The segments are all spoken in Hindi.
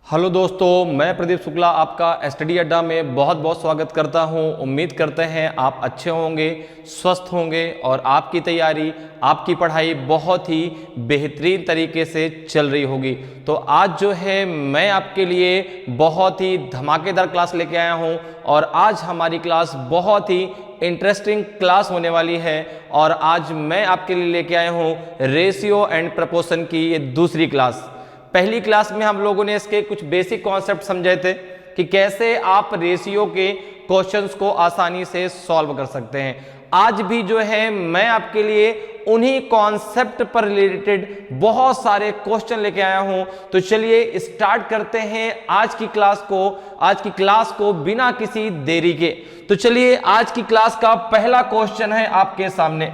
हेलो दोस्तों, मैं प्रदीप शुक्ला आपका स्टडी अड्डा में बहुत बहुत स्वागत करता हूं। उम्मीद करते हैं आप अच्छे होंगे, स्वस्थ होंगे और आपकी तैयारी, आपकी पढ़ाई बहुत ही बेहतरीन तरीके से चल रही होगी। तो आज जो है मैं आपके लिए बहुत ही धमाकेदार क्लास लेके आया हूं और आज हमारी क्लास बहुत ही इंटरेस्टिंग क्लास होने वाली है। और आज मैं आपके लिए लेके आया हूँ रेशियो एंड प्रपोर्शन की ये दूसरी क्लास। पहली क्लास में हम लोगों ने इसके कुछ बेसिक कॉन्सेप्ट समझे थे कि कैसे आप रेशियो के क्वेश्चंस को आसानी से सॉल्व कर सकते हैं। आज भी जो है मैं आपके लिए उन्हीं कॉन्सेप्ट पर रिलेटेड बहुत सारे क्वेश्चन लेके आया हूं। तो चलिए स्टार्ट करते हैं आज की क्लास को बिना किसी देरी के। तो चलिए आज की क्लास का पहला क्वेश्चन है आपके सामने।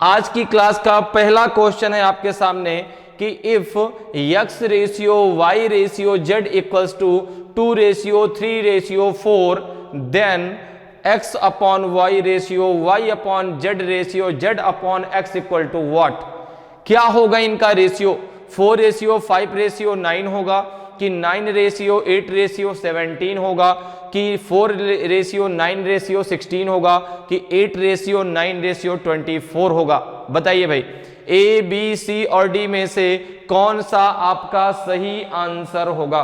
आज की क्लास का पहला क्वेश्चन है आपके सामने कि if x ratio y ratio z equals to 2:3:4 then x upon y ratio y upon z ratio z upon x equal to what. क्या होगा इनका रेशियो? 4:5:9 होगा कि 9:8:17 होगा कि 4:9:16 होगा कि 8:9:24 होगा। बताइए भाई, ए बी सी और डी में से कौन सा आपका सही आंसर होगा?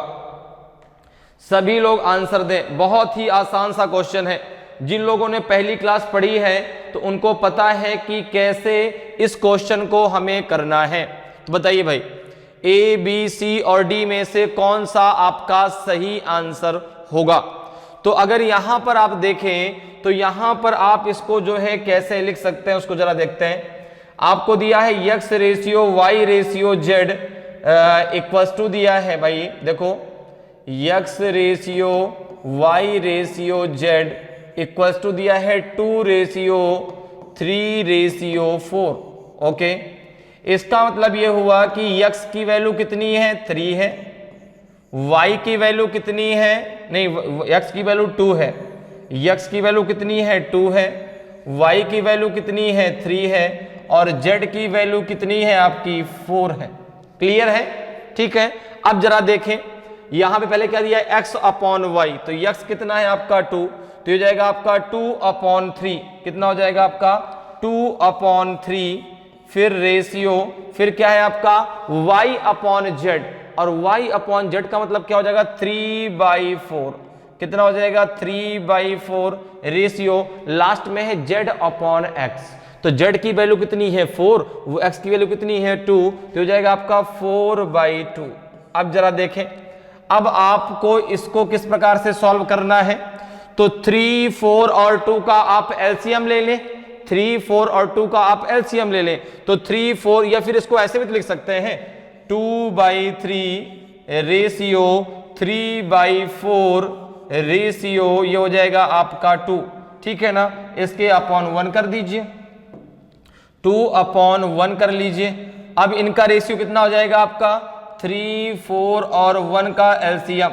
सभी लोग आंसर दें। बहुत ही आसान सा क्वेश्चन है। जिन लोगों ने पहली क्लास पढ़ी है तो उनको पता है कि कैसे इस क्वेश्चन को हमें करना है। तो बताइए भाई, ए बी सी और डी में से कौन सा आपका सही आंसर होगा? तो अगर यहां पर आप देखें तो यहां पर आप इसको जो है कैसे लिख सकते हैं उसको जरा देखते हैं। आपको दिया है x ratio y ratio z equals to दिया है भाई, देखो x ratio y ratio z equals to दिया है 2:3:4। ओके, इसका मतलब ये हुआ कि x की वैल्यू कितनी है? 3 है। y की वैल्यू कितनी है? नहीं, x की वैल्यू 2 है। x की वैल्यू कितनी है? 2 है। y की वैल्यू कितनी है? 3 है। और z की वैल्यू कितनी है आपकी? 4 है। क्लियर है? ठीक है। अब जरा देखें, यहां पे पहले क्या दिया है? x upon y। तो x कितना है आपका? 2। तो ये जाएगा आपका 2/3। कितना हो जाएगा आपका? 2/3। फिर रेशियो, फिर क्या है आपका? y upon z। और y अपॉन z का मतलब क्या हो जाएगा? 3/4। कितना हो जाएगा? 3/4। रेशियो लास्ट में है z अपॉन x। तो z की वैल्यू कितनी है? 4। वो x की वैल्यू कितनी है? 2। तो हो जाएगा आपका 4/2। अब जरा देखें, अब आपको इसको किस प्रकार से सॉल्व करना है। तो 3, 4 और 2 का आप एलसीएम ले लें। 3, 4 और 2 का आप एलसीएम ले लें। तो 3, 4 या फिर इसको ऐसे भी लिख सकते हैं 2/3 रेशियो 3/4 रेशियो, ये हो जाएगा आपका 2। ठीक है ना? इसके अपॉन 1 कर दीजिए। 2/1 कर लीजिए। अब इनका रेशियो कितना हो जाएगा आपका? 3, 4 और 1 का एलसीएम।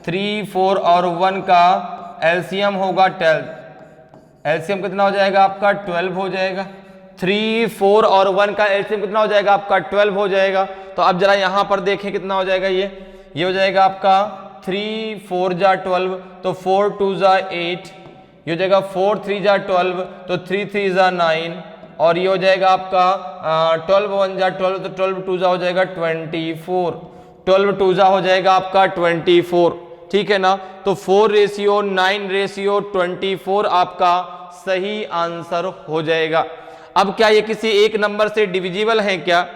3, 4 और 1 का एलसीएम होगा 12। एलसीएम कितना हो जाएगा आपका? 12 हो जाएगा। 3, 4 और 1 का एलसीएम कितना हो जाएगा आपका? 12 हो जाएगा। तो अब जरा यहां पर देखें कितना हो जाएगा। ये हो जाएगा आपका 3, 4 जा 12, तो 4, 2 जा 8। ये हो जाएगा 4, 3 जा 12, तो 3, 3 जा 9। और ये हो जाएगा आपका 12, 1 जा 12, तो 12, 2 जा हो जाएगा 24। 12, 2 जा हो जाएगा आपका 24। ठीक है ना? तो 4:9:24 आपका सही आंसर हो जाएगा। अब क्या ये किसी एक नंबर से डिविजिबल है क्या?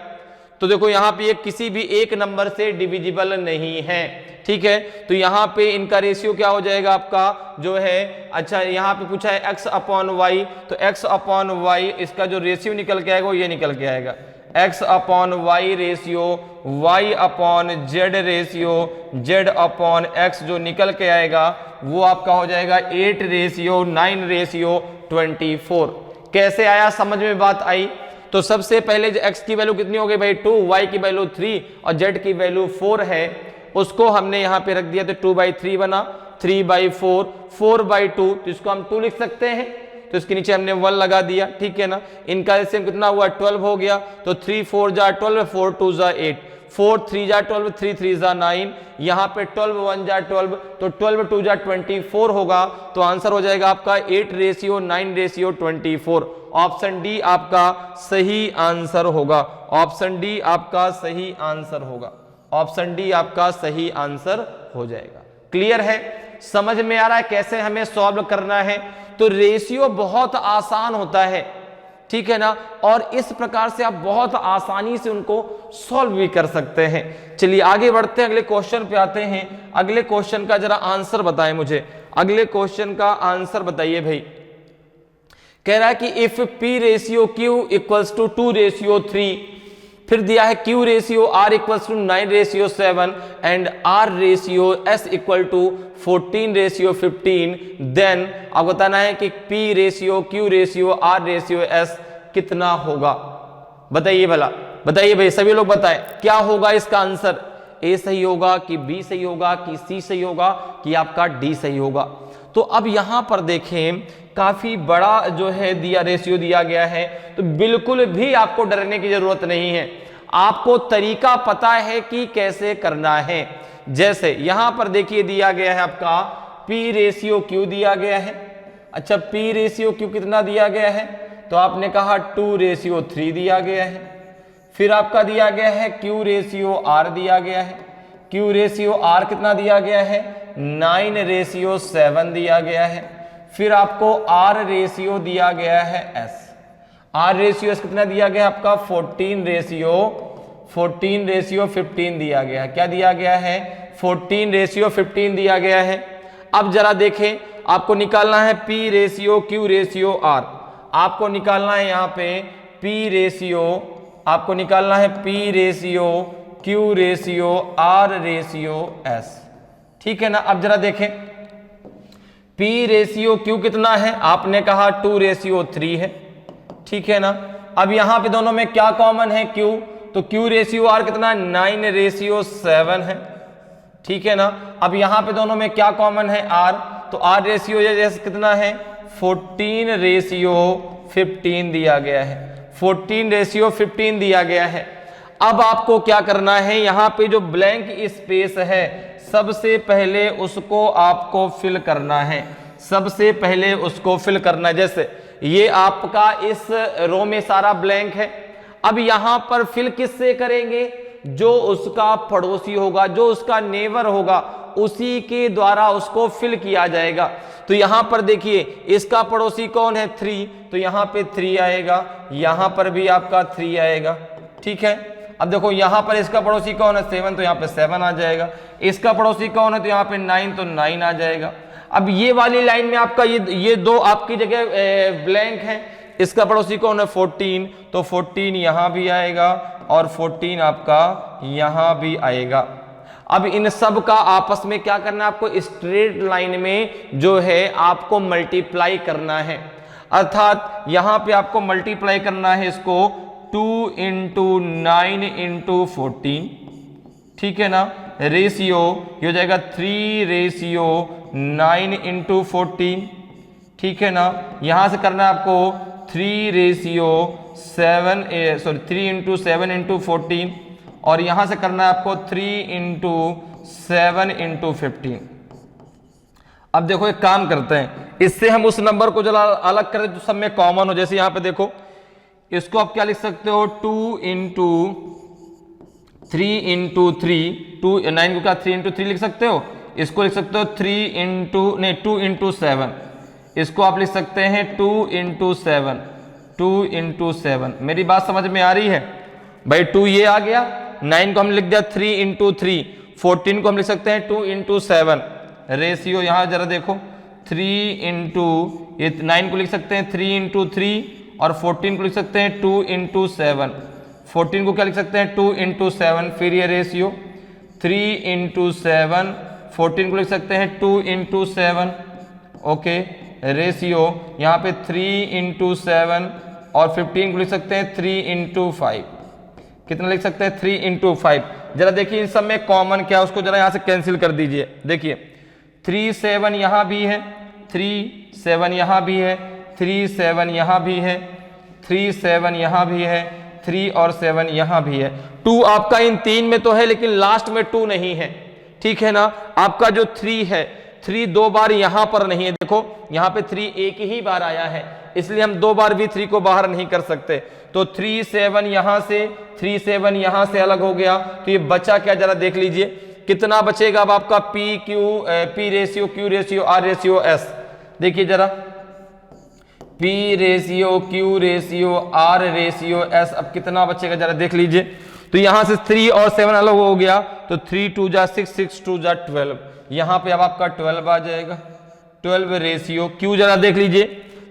तो देखो यहां पे ये किसी भी एक नंबर से डिविजिबल नहीं है। ठीक है, तो यहां पे इनका रेशियो क्या हो जाएगा आपका जो है? अच्छा, यहां पे पूछा है x अपॉन y, तो x अपॉन y इसका जो रेशियो निकल के आएगा वो ये निकल के आएगा x upon y ratio y upon z ratio z upon x जो निकल के आएगा वो आपका हो जाएगा 8:9:24। कैसे आया? समझ में बात आई? तो सबसे पहले जो x की वैल्यू कितनी हो गई भाई? 2, y की वैल्यू 3 और z की वैल्यू 4 है, उसको हमने यहां पे रख दिया। तो 2/3 बना, 3/4, 4/2, तो इसको हम 2 लिख सकते हैं। तो इसके नीचे हमने 1 लगा दिया। ठीक है ना? इनका एलसीएम कितना हुआ? 12 हो गया। तो 3, 4 जा 12, 4, 2 जा 8। 4 3 जा 12, 3 3 जा 9, यहाँ पे 12 1 जा 12, तो 12 2 जा 24 होगा। तो आंसर हो जाएगा आपका 8:9:24। ऑप्शन डी आपका सही आंसर होगा। ऑप्शन डी आपका सही आंसर होगा। ऑप्शन डी आपका सही आंसर हो जाएगा। क्लियर है? समझ में आ रहा है कैसे हमें सॉल्व करना है? तो रेशियो बहुत आसान होता है, ठीक है ना, और इस प्रकार से आप बहुत आसानी से उनको सॉल्व भी कर सकते हैं। चलिए आगे बढ़ते हैं, अगले क्वेश्चन पे आते हैं। अगले क्वेश्चन का जरा आंसर बताएं मुझे। अगले क्वेश्चन का आंसर बताइए भाई। कह रहा है कि if P ratio Q equals to 2:3, फिर दिया है Q ratio R equals to 9:7 and R ratio S equal to 14:15, then अब बताना है कि P ratio Q ratio R ratio S कितना होगा। बताइए भला, बताइए भाई, सभी लोग बताएं क्या होगा इसका आंसर। A सही होगा कि B सही होगा कि C सही होगा कि आपका D सही होगा। तो अब यहां पर देखें काफी बड़ा जो है दिया रेशियो दिया गया है, तो बिल्कुल भी आपको डरने की जरूरत नहीं है। आपको तरीका पता है कि कैसे करना है। जैसे यहां पर देखिए दिया गया है आपका P रेशियो Q दिया गया है। अच्छा, P रेशियो Q कितना दिया गया है? तो आपने कहा 2:3 दिया गया है। फिर आपका दिया गया है Q रेशियो R दिया गया है। Q रेशियो R कितना दिया गया है? 9:7 दिया गया है। फिर आपको R रेशियो दिया गया है S। R रेशियो S कितना दिया गया है आपका? 14:15 दिया गया है। क्या दिया गया है? 14:15 दिया गया है। अब जरा देखें, आपको निकालना है P ratio Q ratio R। आपको निकालना है यहाँ पे P रेशियो, आपको निकालना है P ratio Q ratio R ratio S, ठीक है ना। अब जरा देखें P रेशियो Q कितना है? आपने कहा 2:3 है, ठीक है ना। अब यहां पे दोनों में क्या कॉमन है? Q, तो Q रेशियो R कितना है? 9:7 है, ठीक है ना। अब यहां पे दोनों में क्या कॉमन है? R, तो R रेशियो जैसे कितना है? 14:15 दिया गया है। 14:15 दिया गया है। अब आपको क्या करना है? यहां पे जो ब्लैंक स्पेस है सबसे पहले उसको आपको फिल करना है। सबसे पहले उसको फिल करना है। जैसे ये आपका इस रो में सारा ब्लैंक है। अब यहां पर फिल किससे करेंगे? जो उसका पड़ोसी होगा, जो उसका नेबर होगा, उसी के द्वारा उसको फिल किया जाएगा। तो यहां पर देखिए इसका पड़ोसी कौन है? 3, तो यहां पे 3 आएगा, यहां पर भी आपका 3 आएगा, ठीक है। अब देखो यहां पर इसका पड़ोसी कौन है? 7, तो यहां पे 7 आ जाएगा। इसका पड़ोसी कौन है? तो यहां पे 9, तो 9 आ जाएगा। अब ये वाली लाइन में आपका ये दो आपकी जगह ब्लैंक है। इसका पड़ोसी कौन है? 14, तो 14 यहां भी आएगा और 14 आपका यहां भी आएगा। अब इन सब का आपस में क्या करना है? आपको स्ट्रेट लाइन में जो है आपको मल्टीप्लाई करना है। अर्थात यहां पे आपको मल्टीप्लाई करना है इसको 2 × 9 × 14, ठीक है ना। रेशियो ये हो जाएगा 3:9 × 14, ठीक है ना। यहां से करना है आपको 3:7 × 14, और यहां से करना है आपको 3 × 7 × 15। अब देखो एक काम करते हैं, इससे हम उस नंबर को जरा अलग करें जो सब में कॉमन हो। जैसे यहां पे देखो, इसको आप क्या लिख सकते हो? 2 × 3 × 3, 9 को क्या 3 × 3 लिख सकते हो? इसको लिख सकते हो 2 × 7। इसको आप लिख सकते हैं 2 × 7, 2 × 7। मेरी बात समझ में आ रही है भाई? 2 ये आ गया, 9 को हम लिख दिया 3 × 3, 14 को हम लिख सकते हैं 2 × 7। रेशियो यहां जरा देखो 3 × ये 9 को लिख सकते हैं 3 × 3, और 14 को लिख सकते हैं 2 × 7। 14 को क्या लिख सकते हैं? 2 × 7। फिर ये रेशियो 3 × 7, 14 को लिख सकते हैं 2 × 7, ओके। रेशियो यहाँ पे 3 × 7, और 15 को लिख सकते हैं 3 × 5। कितना लिख सकते हैं? 3 × 5। जरा देखिए इन सब में कॉमन क्या है, उसको जरा यहाँ से कैंसिल कर दीजिए। देखिए 3 7 यहाँ भी है, 3 7 यहाँ भी है, 3 7 यहाँ भी है, 3 7 यहाँ भी है, 3 और 7 यहां भी है। 2 आपका इन 3 में तो है लेकिन लास्ट में 2 नहीं है, ठीक है ना। आपका जो 3 है, 3 2 बार यहां पर नहीं है, देखो यहां पे 3 एक ही बार आया है, इसलिए हम 2 बार भी 3 को बाहर नहीं कर सकते। तो 3 7 यहां से, 3 7 यहां से अलग हो गया, तो ये बचा क्या जरा देख लीजिए कितना बचेगा अब आपका P ratio Q ratio R ratio S। देखिए जरा P ratio Q ratio R ratio S, अब कितना बचेगा जरा देख लीजिए। तो यहां से 3 और 7 अलग हो गया, तो 3 2 जा 6, 6 2 जा 12, यहां पे अब आपका 12 आ जाएगा। 12 रेशियो Q जरा देख लीजिए,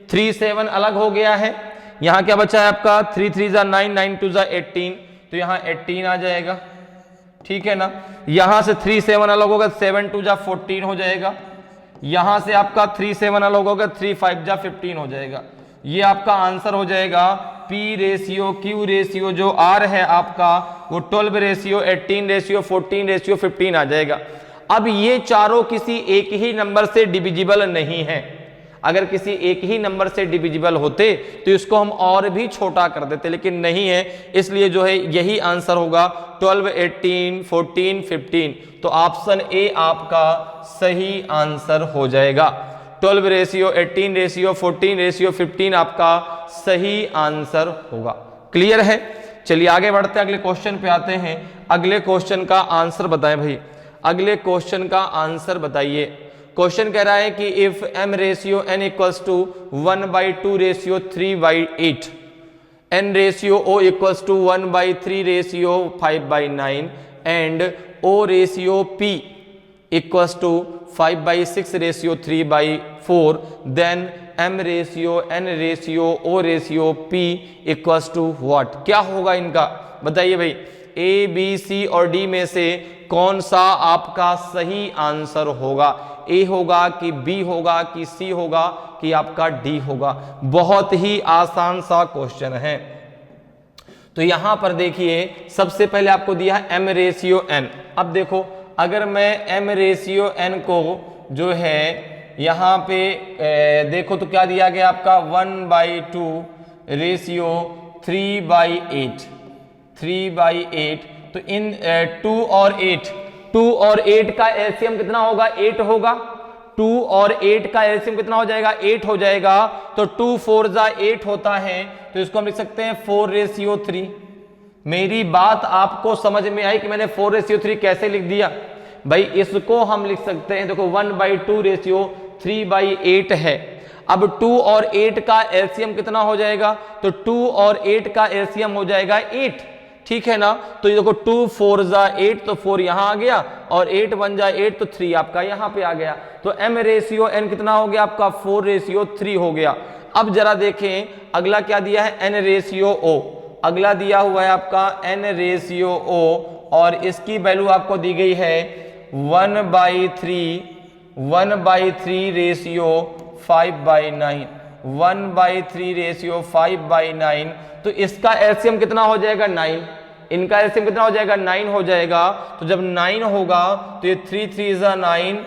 3 7 अलग हो गया है, यहां क्या बचा है आपका 3 3 जा 9, 9 2 जा 18, तो यहां 18 आ जाएगा, ठीक है ना। यहां से 3 7 अलग होगा, 7 2 जा 14 हो जाएगा। यहां से आपका 3 7 अलग होगा, 3 5 जा 15 हो जाएगा। ये आपका आंसर हो जाएगा P रेशियो Q रेशियो जो R है आपका वो 12 रेशियो 18 रेशियो 14 रेशियो 15 आ जाएगा। अब ये चारों किसी एक ही नंबर से डिविजिबल नहीं है, अगर किसी एक ही नंबर से डिविजिबल होते तो इसको हम और भी छोटा कर देते, लेकिन नहीं है, इसलिए जो है यही आंसर होगा 12 18 14 15। तो ऑप्शन ए आपका सही आंसर हो जाएगा। 12 रेशियो 18 रेशियो 14 रेशियो 15 आपका सही आंसर होगा। क्लियर है। चलिए आगे बढ़ते हैं, अगले क्वेश्चन पे आते हैं। अगले क्वेश्चन का आंसर बताएं भाई, अगले क्वेश्चन का आंसर बताइए। क्वेश्चन कह रहा है कि if m ratio n equals to 1/2 ratio 3/8, n ratio o equals to 1/3 ratio 5/9 and o ratio p equals to 5/6 ratio 3/4, then m ratio n ratio o ratio p equals to what. क्या होगा इनका बताइए भाई। A B C और D में से कौन सा आपका सही आंसर होगा? A होगा कि B होगा कि C होगा कि आपका D होगा? बहुत ही आसान सा क्वेश्चन है। तो यहां पर देखिए सबसे पहले आपको दिया है m रेशियो n। अब देखो अगर मैं m रेशियो n को जो है यहां पे देखो तो क्या दिया गया आपका 1/2 रेशियो 3/8, 3/8। तो इन 2 और 8 का एलसीएम कितना होगा? 8 होगा। 2 और 8 का एलसीएम कितना हो जाएगा? 8 हो जाएगा। तो 2 4 जा 8 होता है, तो इसको हम लिख सकते हैं 4 रेशियो 3। मेरी बात आपको समझ में आई कि मैंने 4 रेशियो 3 कैसे लिख दिया? भाई इसको हम लिख सकते हैं, देखो 1/2 रेशियो 3/8 है। अब 2 और 8 का एलसीएम कितना हो जाएगा? तो 2 और 8 का एलसीएम हो जाएगा 8, ठीक है ना। तो ये देखो 2 4 जा 8, तो 4 यहां आ गया और 8 1 जा 8, तो 3 आपका यहां पे आ गया। तो m रेशियो n कितना हो गया आपका? 4 रेशियो 3 हो गया। अब जरा देखें अगला क्या दिया है? n ratio o। अगला दिया हुआ है आपका n रेशियो o और इसकी वैल्यू आपको दी गई है 1/3 रेशियो 5/9, 1/3 रेशियो 5/9। तो इसका एलसीएम कितना हो जाएगा? 9। इनका एलसीएम कितना हो जाएगा? 9 हो जाएगा। तो जब 9 होगा तो ये 3 3 जा 9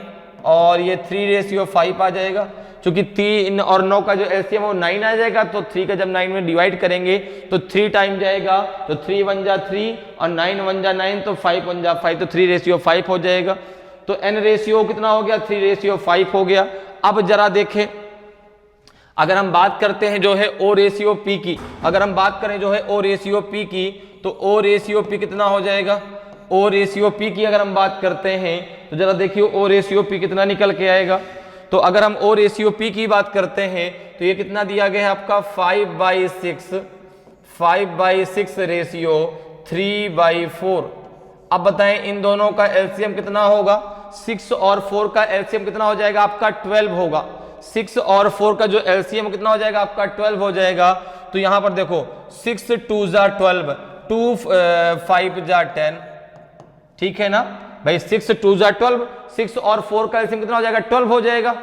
और ये 3 रेशियो 5 आ जाएगा। क्योंकि 3 और 9 का जो एलसीएम है वो 9 आ जाएगा, तो 3 का जब 9 में डिवाइड करेंगे तो 3 टाइम जाएगा, तो 3 1 जा 3 और 9 1 जा 9, तो 5 1 जा 5, तो 3 रेशियो 5 हो जाएगा। तो n रेशियो कितना हो गया? 3 रेशियो 5 हो गया। अब जरा देखें अगर हम बात करते हैं जो है ओ रेशियो पी की, अगर हम बात करें जो है ओ रेशियो पी की, तो ओ रेशियो पी कितना हो जाएगा? ओ रेशियो पी की अगर हम बात करते हैं तो जरा देखिए ओ रेशियो पी कितना निकल के आएगा। तो अगर हम ओ रेशियो पी की बात करते हैं तो ये कितना दिया गया है आपका? 5/6 रेशियो 3/4। अब बताएं इन दोनों का एलसीएम कितना होगा? 6 और 4 का एलसीएम कितना हो जाएगा आपका? 12 होगा। 6 और 4 का जो एलसीएम कितना हो जाएगा आपका? 12 हो जाएगा। तो यहां पर देखो 6 2 जा 12, 2 5 जा 10, ठीक है ना भाई। 6 2 जा 12, 6 और 4 का एलसीएम कितना हो जाएगा? 12 हो जाएगा।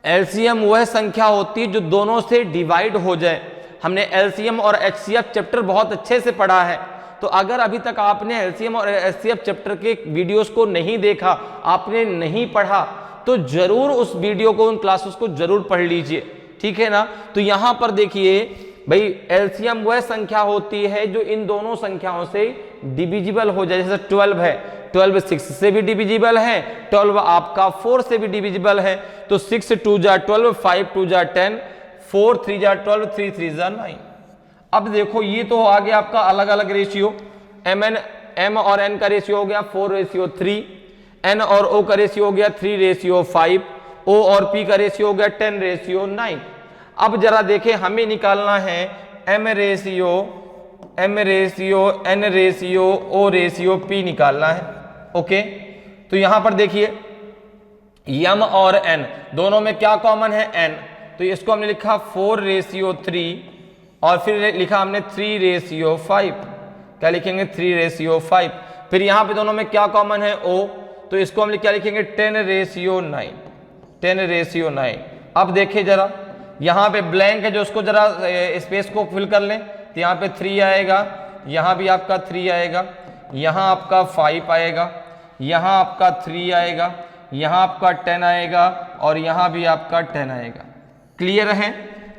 एलसीएम वह संख्या होती है जो दोनों से डिवाइड हो जाए। हमने एलसीएम और एचसीएफ चैप्टर बहुत अच्छे से पढ़ा है, तो अगर अभी तक आपने एलसीएम और एचसीएफ चैप्टर के वीडियोस को नहीं देखा, आपने नहीं पढ़ा, तो जरूर उस वीडियो को, उन क्लासेस को जरूर पढ़ लीजिए, ठीक है ना। तो यहां पर देखिए भाई एलसीएम वह संख्या होती है जो इन दोनों संख्याओं से डिविजिबल हो जाए। जैसे 12 है, 12 6 से भी डिविजिबल है, 12 आपका 4 से भी डिविजिबल है। तो 6 2 जा 12, 5 2 जा 10, 4 3 जा 12, 3 3 जा 9। अब देखो ये तो आ गया आपका अलग अलग रेशियो। एम और एन का रेशियो हो गया 4:3, एन और ओ का रेशियो हो गया 3:5, ओ और पी का रेशियो हो गया 10:9। अब जरा देखें, हमें निकालना है एम रेशियो, एन रेशियो, ओ रेशियो, पी निकालना है। ओके, तो यहां पर देखिए एम और एन दोनों में क्या कॉमन है? एन। तो इसको हमने लिखा 4:3 और फिर लिखा हमने 3:5। क्या लिखेंगे? 3:5। फिर यहां पे दोनों में क्या कॉमन है? ओ। तो इसको हम क्या लिखेंगे? 10:9, 10:9। अब देखिए जरा, यहां पे ब्लैंक है जो उसको जरा स्पेस को फिल कर लें। तो यहां पे 3 आएगा, यहां भी आपका 3 आएगा, यहां आपका 5 आएगा, यहां आपका 3 आएगा, यहां आपका 10 आएगा और यहां भी आपका 10 आएगा। क्लियर है?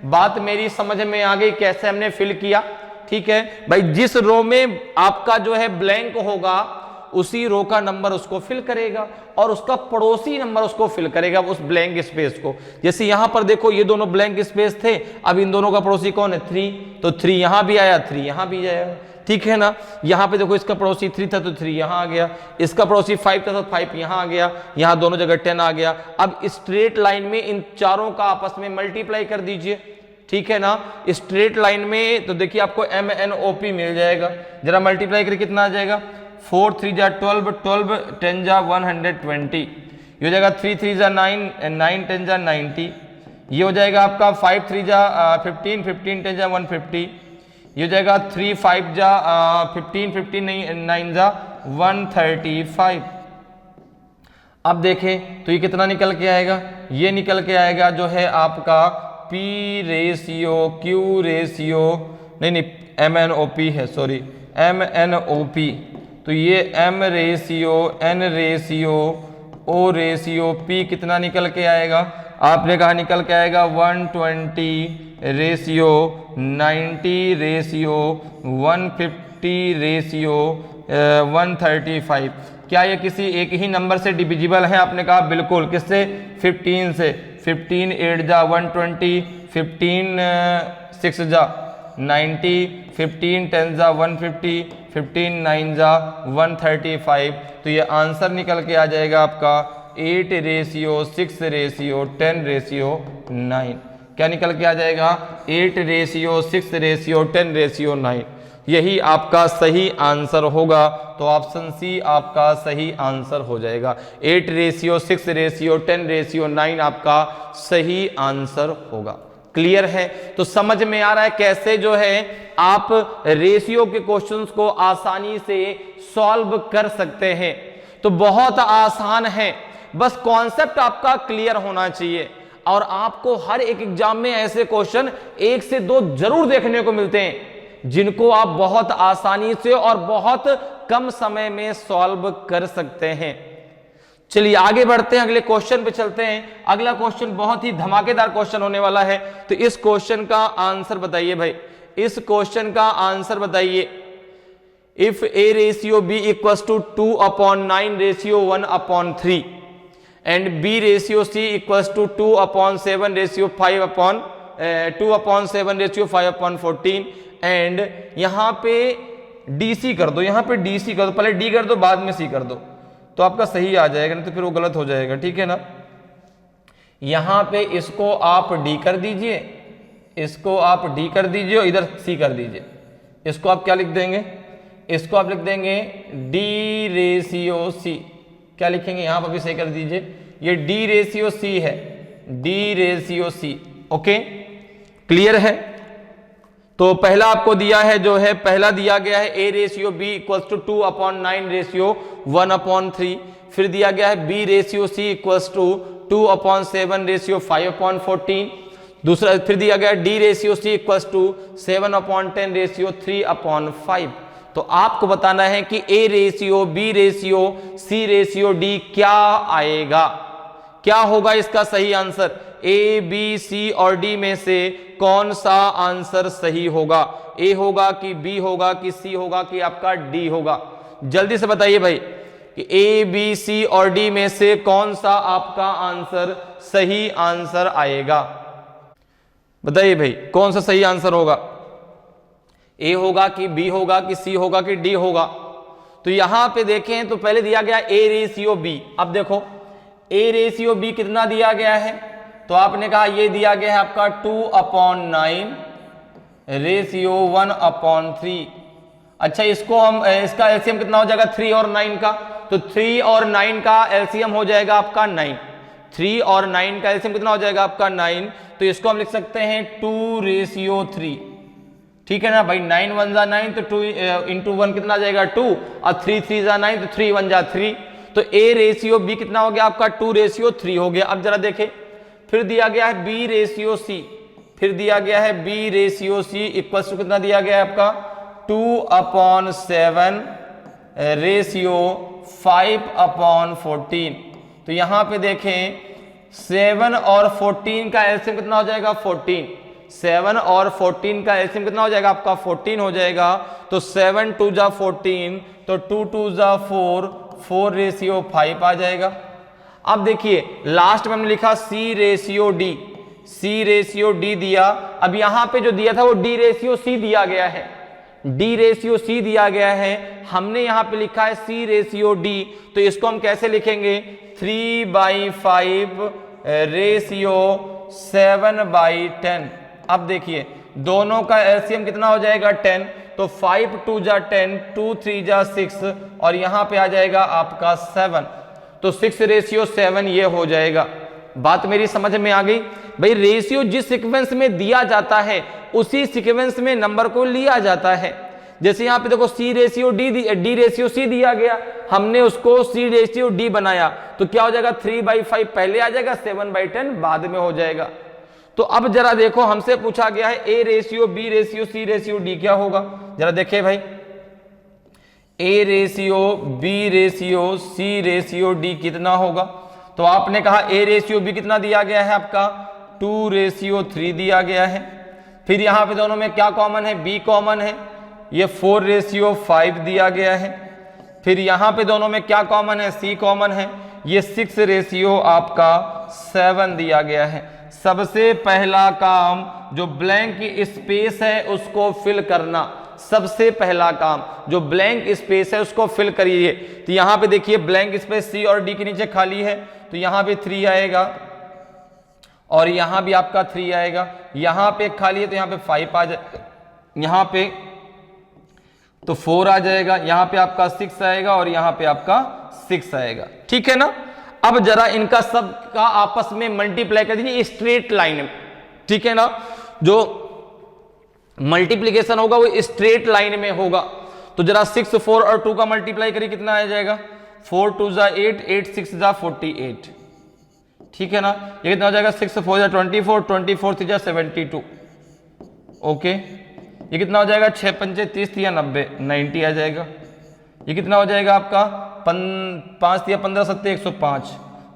बात मेरी समझ में आ गई कैसे हमने फिल किया? ठीक है भाई, जिस रो में आपका जो है ब्लैंक होगा उसी रो का नंबर उसको फिल करेगा और उसका पड़ोसी नंबर उसको फिल करेगा उस ब्लैंक स्पेस को। जैसे यहां पर देखो ये दोनों ब्लैंक स्पेस थे, अब इन दोनों का पड़ोसी कौन है? 3। तो 3 यहां भी आया, 3 यहां भी आया। ठीक है ना? यहां पे देखो इसका पड़ोसी 3 था तो 3 यहां आ गया, इसका पड़ोसी 5 था तो 5 यहां आ गया, यहां दोनों जगह 10 आ गया। अब स्ट्रेट लाइन में इन चारों का आपस में मल्टीप्लाई कर दीजिए। ठीक है ना? स्ट्रेट लाइन में तो देखिए आपको MNOP मिल जाएगा। जरा मल्टीप्लाई करके कितना आ जाएगा? 4 3 जा 12, 12 10 जा 120, ये हो जाएगा 3 3 जा 9, 9 10 जा 90, ये हो जाएगा आपका 5 3 जा 15, 15 10 जा 150, ये हो जाएगा 3 5 जा 15, 15 नहीं 9 जा 135। अब देखें तो ये कितना निकल के आएगा? ये निकल के आएगा जो है आपका P रेशियो, Q रेशियो, नहीं MNOP है, सॉरी MNOP। तो ये M ratio, N ratio, O ratio, P कितना निकल के आएगा? आपने कहा निकल के आएगा 120 रेशियो, 90 रेशियो, 150 रेशियो, 135। क्या ये किसी एक ही नंबर से डिविजिबल है? आपने कहा बिल्कुल। किससे? 15 से। 15 8 जा 120, 15 6 जा 90, 15 10 जा 150, 15 9 जा 135। तो ये आंसर निकल के आ जाएगा आपका 8 रेशियो, 6 रेशियो, 10 रेशियो 9। क्या निकल के आ जाएगा? 8 रेशियो, 6 रेशियो, 10 रेशियो 9। यही आपका सही आंसर होगा। तो ऑप्शन सी आपका सही आंसर हो जाएगा। 8 रेशियो, 6 रेशियो, 10 रेशियो 9 आपका सही आंसर होगा। क्लियर है? तो समझ में आ रहा है कैसे जो है आप रेशियो के क्वेश्चंस को आसानी से सॉल्व कर सकते हैं। तो बहुत आसान है, बस कॉन्सेप्ट आपका क्लियर होना चाहिए। और आपको हर एक एग्जाम में ऐसे क्वेश्चन 1 से 2 जरूर देखने को मिलते हैं जिनको आप बहुत आसानी से और बहुत कम समय में सॉल्व कर सकते हैं। चलिए आगे बढ़ते हैं, अगले क्वेश्चन पे चलते हैं। अगला क्वेश्चन बहुत ही धमाकेदार क्वेश्चन होने वाला है। तो इस क्वेश्चन का आंसर बताइए भाई, इस क्वेश्चन का आंसर बताइए। If A ratio B equals to 2/9 ratio 1/3 and B ratio C equals to 2/7 ratio 2/7 ratio 5/14 and यहां पे DC कर दो, यहां पे DC कर दो, पहले D कर दो बाद में C कर दो तो आपका सही आ जाएगा, नहीं तो फिर वो गलत हो जाएगा। ठीक है ना? यहां पे इसको आप D कर दीजिए, इसको आप D कर दीजिए और इधर C कर दीजिए। इसको आप क्या लिख देंगे? इसको आप लिख देंगे D रेशियो C। क्या लिखेंगे? यहां पर भी सही कर दीजिए, ये D रेशियो C है, D ratio C। Okay, clear है? तो पहला आपको दिया है जो है, पहला दिया गया है A ratio B equals to 2/9 ratio 1/3। फिर दिया गया है B ratio C equals to 2/7 ratio 5/14। दूसरा फिर दिया गया है D ratio C equals to 7/10 ratio 3/5। तो आपको बताना है कि A ratio, B ratio, C ratio, D क्या आएगा। क्या होगा इसका सही आंसर? ए, बी, सी और डी में से कौन सा आंसर सही होगा? ए होगा कि बी होगा कि सी होगा कि आपका डी होगा? जल्दी से बताइए भाई कि ए, बी, सी और डी में से कौन सा आपका आंसर सही आंसर आएगा? बताइए भाई कौन सा सही आंसर होगा? ए होगा कि बी होगा कि सी होगा कि डी होगा? तो यहां पे देखें तो पहले दिया गया ए रेशियो बी। अब देखो ए रेशियो बी कितना दिया गया है, तो आपने कहा ये दिया गया है आपका 2/9 रेशियो 1/3। अच्छा इसको हम इसका एलसीएम कितना हो जाएगा 3 और 9 का? तो 3 और 9 का एलसीएम हो जाएगा आपका 9। 3 और 9 का एलसीएम कितना हो जाएगा आपका 9। तो इसको हम लिख सकते हैं 2:3। ठीक है ना भाई, 9 1 जा 9 तो 2 इंटू 1 कितना जाएगा 2 और 3 3 जा 9 तो 3 1 जा 3। तो ए रेशियो बी कितना हो गया आपका 2:3 हो गया। अब जरा देखें फिर दिया गया है बी रेशियो सी, फिर दिया गया है B ratio C equal to कितना दिया गया है आपका 2/7 रेशियो 5/14। तो यहां पे देखें 7 और 14 का एलसीएम कितना हो जाएगा 14। 7 और 14 का एलसीएम कितना हो जाएगा आपका 14 हो जाएगा। तो 7 2 जा 14 तो 2 2 जा 4, 4 रेशियो 5 आ जाएगा। अब देखिए लास्ट में हमने लिखा सी रेशियो डी, सी रेशियो डी दिया। अब यहां पे जो दिया था वो डी रेशियो सी दिया गया है, डी रेशियो सी दिया गया है। हमने यहां पे लिखा है सी रेशियो डी, तो इसको हम कैसे लिखेंगे 3/5 रेशियो 7/10। अब देखिए दोनों का एलसीएम कितना हो जाएगा 10, तो 5 2 जा 10, 2 3 जा 6 और यहां पे आ जाएगा आपका 7। तो 6:7 ये हो जाएगा। बात मेरी समझ में आ गई भाई? रेशियो जिस सीक्वेंस में दिया जाता है उसी सीक्वेंस में नंबर को लिया जाता है। जैसे यहां पे देखो सी रेशियो डी रेशियो सी दिया गया, हमने उसको सी रेशियो डी बनाया, तो क्या हो जाएगा 3/5 पहले आ जाएगा, 7/10 बाद में हो जाएगा। तो अब जरा देखो हमसे पूछा गया है A ratio B ratio C ratio D क्या होगा? जरा देखिए भाई A ratio B ratio C ratio D कितना होगा? तो आपने कहा ए रेशियो बी कितना दिया गया है आपका 2:3 दिया गया है। फिर यहां पे दोनों में क्या कॉमन है? बी कॉमन है, ये 4:5 दिया गया है। फिर यहां पे दोनों में क्या कॉमन है? सी कॉमन है, ये 6 आपका 7 दिया गया है। सबसे पहला काम जो ब्लैंक स्पेस है उसको फिल करना, सबसे पहला काम जो ब्लैंक स्पेस है उसको फिल करिए। तो यहां पे देखिए ब्लैंक स्पेस सी और डी के नीचे खाली है, तो यहां पे 3 आएगा और यहां भी आपका 3 आएगा। यहां पे खाली है तो यहां पे 5 आ जाएगा, यहां पे तो 4 आ जाएगा, यहां पे आपका 6 आएगा और यहां पे आपका 6 आएगा। ठीक है ना? अब जरा इनका सब का आपस में मल्टीप्लाई कर दीजिए स्ट्रेट लाइन में। ठीक है ना? जो मल्टीप्लीकेशन होगा वो स्ट्रेट लाइन में होगा। तो जरा 6 4 और 2 का मल्टीप्लाई करिए, कितना आ जाएगा 4 2 जा 8, 8 6 जा 48। ठीक है ना? ये कितना हो जाएगा 6 4 जा 24, 24 3 जा 72। ओके, ये कितना हो जाएगा 6 5 30 या 90, 90 आ जाएगा। ये कितना हो जाएगा आपका 5 या 15 7 105,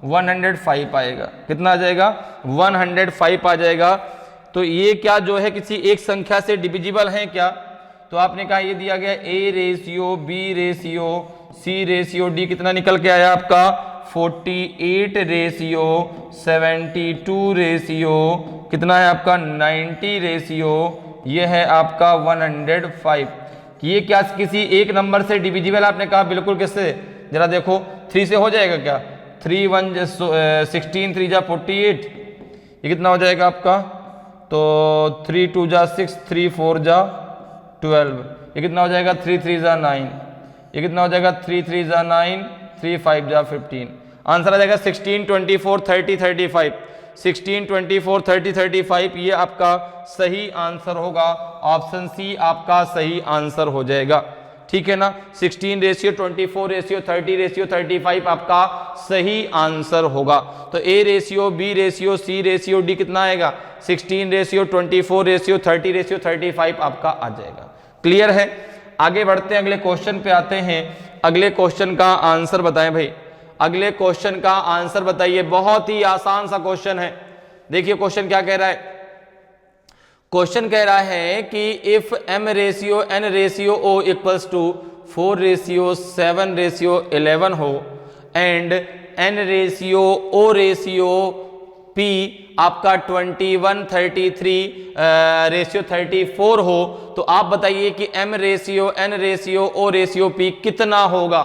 105 आएगा। कितना आ जाएगा 105 आ जाएगा। तो ये क्या जो है किसी एक संख्या से डिविजिबल है क्या? तो आपने कहा ये दिया गया A ratio B ratio C ratio D कितना निकल के आया आपका 48 रेशियो 72 रेशियो कितना है आपका 90 रेशियो, ये है आपका 105। ये क्या किसी एक नंबर से डिविजिबल? आपने कहा बिल्कुल। किससे? जरा देखो 3 से हो जाएगा क्या? 3 1 16 3 जा 48, ये कितना हो जाएगा आपका? तो 3 2 जा 6, 3 4 जा 12, ये कितना हो जाएगा 3 3 जा 9, ये कितना हो जाएगा 3 3 जा 9, 3 5 जा 15। आंसर आ जाएगा 16 24 30 35, 16 24 30 35 ये आपका सही आंसर होगा। ऑप्शन सी आपका सही आंसर हो जाएगा। ठीक है ना? 16 रेशियो 24 रेशियो 30 रेशियो 35 आपका सही आंसर होगा। तो A ratio B ratio C ratio D कितना आएगा 16 रेशियो 24 रेशियो 30 रेशियो 35 आपका आ जाएगा। क्लियर है? आगे बढ़ते हैं, अगले क्वेश्चन पे आते हैं। अगले क्वेश्चन का आंसर बताएं भाई। अगले क्वेश्चन का आंसर बताइए। बहुत ही आसान सा क्वेश्चन है। देखिए क्वेश्चन क्या कह रहा है। क्वेश्चन कह रहा है कि if m ratio n ratio o equals to 4 ratio 7 ratio 11 हो and n ratio o ratio p आपका 21 33 रेशियो 34 हो, तो आप बताइए कि m ratio n ratio o ratio p कितना होगा।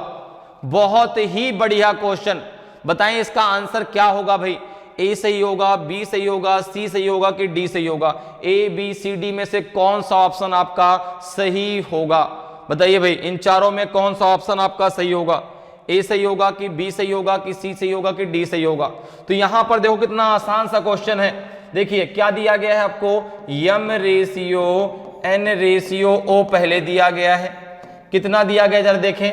बहुत ही बढ़िया क्वेश्चन। बताएं इसका आंसर क्या होगा भाई। ए सही होगा, बी सही होगा, सी सही होगा कि डी सही होगा। ए बी सी डी में से कौन सा ऑप्शन आपका सही होगा बताइए भाई। इन चारों में कौन सा ऑप्शन आपका सही होगा। ए सही होगा कि बी सही होगा कि सी सही होगा कि डी सही होगा। तो यहां पर देखो कितना आसान सा क्वेश्चन है। देखिए क्या दिया गया है आपको, m ratio n ratio o पहले दिया गया है। कितना दिया गया जरा देखें,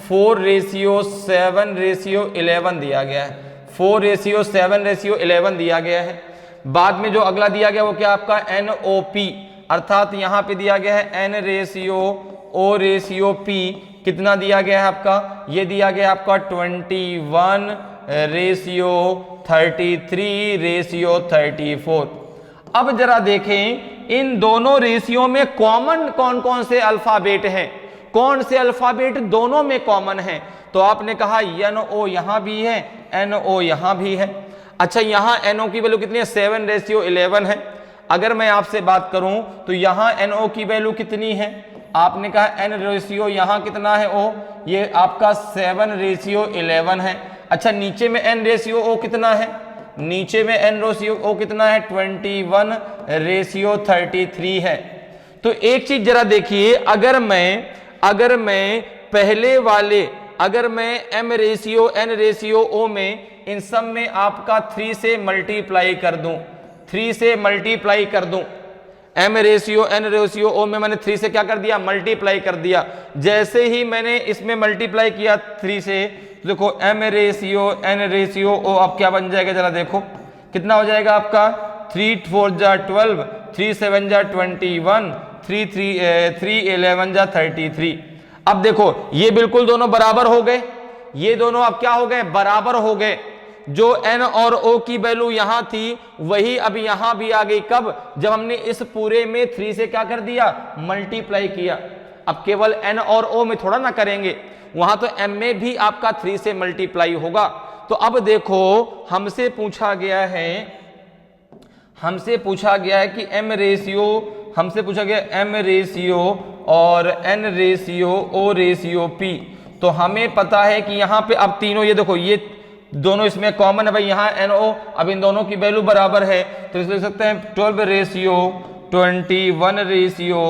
4 रेशियो 7 रेशियो 11 दिया गया है। 4 रेशियो 7 रेशियो 11 दिया गया है। बाद में जो अगला दिया गया वो क्या आपका NOP, अर्थात यहां पे दिया गया है n ratio o ratio p। कितना दिया गया है आपका, ये दिया गया आपका 21 रेशियो 33 रेशियो 34। अब जरा देखें इन दोनों रेशियो में कॉमन कौन कौन से अल्फाबेट हैं, कौन से अल्फाबेट दोनों में कॉमन हैं। तो आपने कहा NO यहां भी है, NO यहां भी है। अच्छा यहां NO की वैल्यू कितनी है, 7 रेशियो 11 है। अगर मैं आपसे बात करूं तो यहां NO की वैल्यू कितनी है, आपने कहा n रेशियो यहां कितना है O, ये आपका 7 रेशियो 11 है। अच्छा नीचे में n रेशियो O कितना है, नीचे में n रेशियो O कितना है, 21 रेशियो 33 है। तो एक चीज जरा देखिए, अगर मैं पहले वाले, अगर मैं m ratio n ratio o में इन सब में आपका 3 से मल्टीप्लाई कर दूं, 3 से मल्टीप्लाई कर दूं, m ratio n ratio o में मैंने 3 से क्या कर दिया, मल्टीप्लाई कर दिया। जैसे ही मैंने इसमें मल्टीप्लाई किया 3 से, तो देखो m ratio n ratio o अब क्या बन जाएगा, जरा देखो कितना हो जाएगा आपका, 3 4 जा 12, 3 7 जा 21, 3 11 जा 33। अब देखो ये बिल्कुल दोनों बराबर हो गए, ये दोनों अब क्या हो गए, बराबर हो गए। जो n और o की वैल्यू यहां थी वही अब यहां भी आ गई। कब, जब हमने इस पूरे में 3 से क्या कर दिया, मल्टीप्लाई किया। अब केवल n और o में थोड़ा ना करेंगे, वहां तो m में भी आपका 3 से मल्टीप्लाई होगा। तो अब देखो हमसे पूछा गया है कि m रेशियो, हमसे पूछा गया m रेशियो और n ratio o ratio p। तो हमें पता है कि यहाँ पे अब तीनों, ये देखो ये दोनों इसमें कॉमन है भाई, यहाँ NO, अब इन दोनों की वैल्यू बराबर है, तो इसे लिख सकते हैं 12 रेशियो 21 रेशियो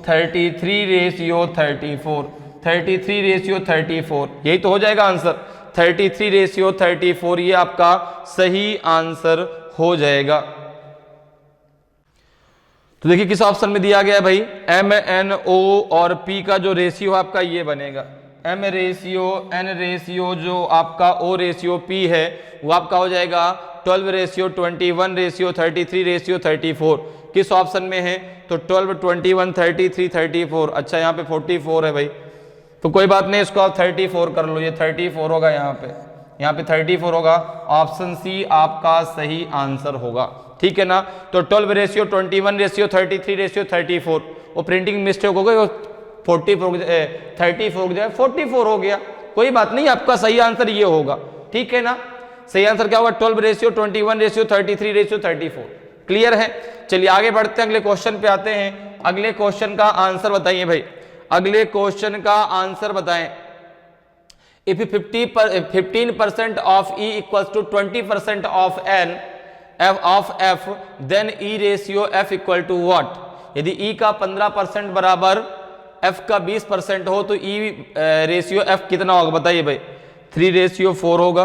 33 रेशियो 34, 33 रेशियो 34, यही तो हो जाएगा आंसर। 33 रेशियो 34 ये आपका सही आंसर हो जाएगा। तो देखिए किस ऑप्शन में दिया गया है भाई, m n o और p का जो रेशियो आपका ये बनेगा, m रेशियो n रेशियो जो आपका o रेशियो p है वो आपका हो जाएगा 12 रेशियो 21 रेशियो 33 रेशियो 34। किस ऑप्शन में है, तो 12 21 33 34। अच्छा यहाँ पे 44 है भाई, तो कोई बात नहीं, इसको आप 34 कर लो, ये 34 होगा, यहाँ पे 34 होगा। ऑप्शन सी आपका सही आंसर होगा, ठीक है ना। तो 12 रेशियो 21 रेशियो 33 रेशियो 34, वो प्रिंटिंग मिस्टेक हो गई, वो 34 हो गया 44 हो गया, कोई बात नहीं, आपका सही आंसर ये होगा, ठीक है ना। सही आंसर क्या होगा, 12 रेशियो 21 रेशियो 33 रेशियो 34। क्लियर है। चलिए आगे बढ़ते हैं, अगले क्वेश्चन पे आते हैं। अगले क्वेश्चन का आंसर बताइए भाई, अगले क्वेश्चन का आंसर बताएं। If 15% of E equals to 20% of n of f, then E ratio f equal to what. यदि E का 15% बराबर f का 20% हो तो E रेशियो f कितना होगा बताइए भाई। 3 रेशियो 4 होगा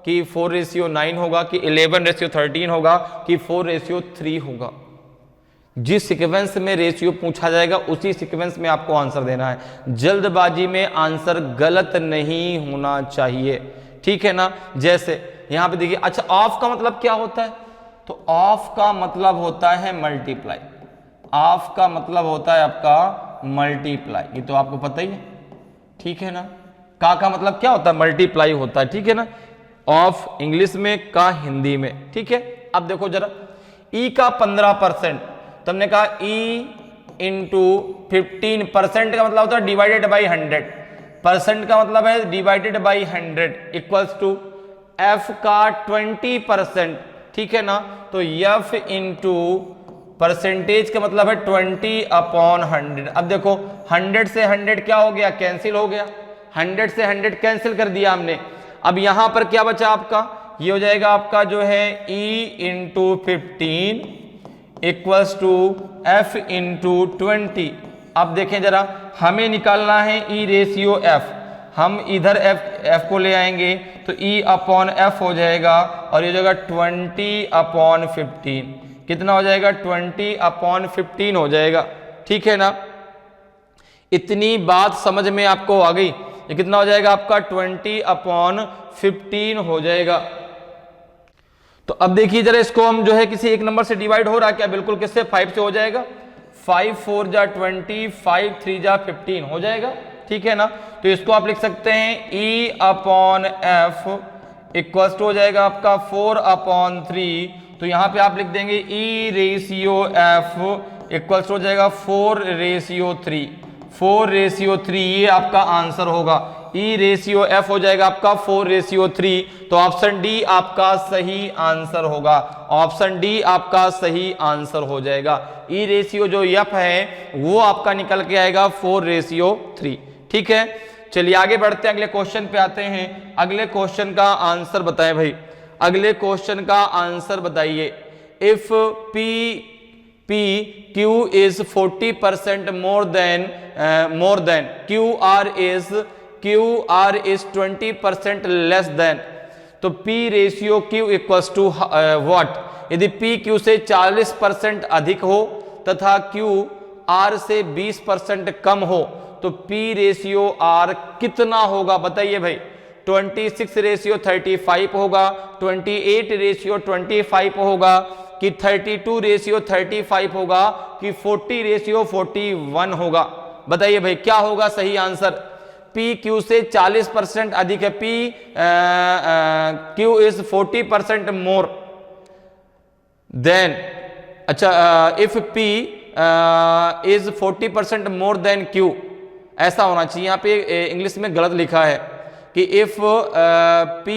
कि 4 रेशियो 9 होगा कि 11 रेशियो 13 होगा कि 4 रेशियो 3 होगा। जिस सीक्वेंस में रेशियो पूछा जाएगा उसी सीक्वेंस में आपको आंसर देना है। जल्दबाजी में आंसर गलत नहीं होना चाहिए, ठीक है ना। जैसे यहां पे देखिए, अच्छा ऑफ का मतलब क्या होता है, तो ऑफ का मतलब होता है मल्टीप्लाई, ऑफ का मतलब होता है आपका मल्टीप्लाई, ये तो आपको पता ही है, ठीक है ना। का मतलब क्या होता है, मल्टीप्लाई होता है, ठीक है ना, ऑफ इंग्लिश में, का हिंदी में, ठीक है। अब देखो जरा, ई का 15%, तो हमने कहा ई इंटू 15% का मतलब होता है डिवाइडेड बाई 100, परसेंट का मतलब है divided by 100 equals to f का 20%, ठीक है ना, तो एफ इंटू परसेंटेज का मतलब है 20/100। अब देखो 100 से 100 क्या हो गया, कैंसिल हो गया, 100 से 100 कैंसिल कर दिया हमने। अब यहां पर क्या बचा आपका, ये हो जाएगा आपका जो है e into 15 equals to f into 20। अब देखें जरा, हमें निकालना है ई रेशियो एफ, हम इधर एफ को ले आएंगे तो ई अपॉन एफ हो जाएगा और ये हो जाएगा 20/15, कितना हो जाएगा 20/15 हो जाएगा, ठीक है ना। इतनी बात समझ में आपको आ गई, ये कितना हो जाएगा आपका 20/15 हो जाएगा। तो अब देखिए जरा, इसको हम जो है किसी एक नंबर से डिवाइड हो रहा है क्या, बिल्कुल किससे, 5 से हो जाएगा, 5 4 जा 20, 5 3 जा 15 हो जाएगा, ठीक है ना। तो इसको आप लिख सकते हैं e upon f equals to हो जाएगा आपका 4/3, तो यहां पे आप लिख देंगे e ratio f equals to हो जाएगा 4/3, 4/3, ये आपका आंसर होगा। ई रेशियो एफ हो जाएगा आपका 4/3, तो ऑप्शन डी आपका सही आंसर होगा, ऑप्शन डी आपका सही आंसर हो जाएगा। ई रेशियो जो एफ है वो आपका निकल के आएगा 4/3, ठीक है। चलिए आगे बढ़ते हैं, अगले क्वेश्चन पे आते हैं। अगले क्वेश्चन का आंसर बताएं भाई, अगले क्वेश्चन का आंसर बताइए। If P Q is 40% more than QR is 20% less than, तो P ratio Q equals to what, यदि P Q से 40% अधिक हो तथा Q R से 20% कम हो तो P रेशियो R कितना होगा, बताइए भाई। 26:35 होगा, 28:25 होगा, कि 32:35 होगा, कि 40:41 होगा, बताइए भाई क्या होगा सही आंसर। P Q से 40% अधिक है, Q इज 40% मोर देन, अच्छा if P is 40% more than Q, ऐसा होना चाहिए। यहां पे इंग्लिश में गलत लिखा है कि if P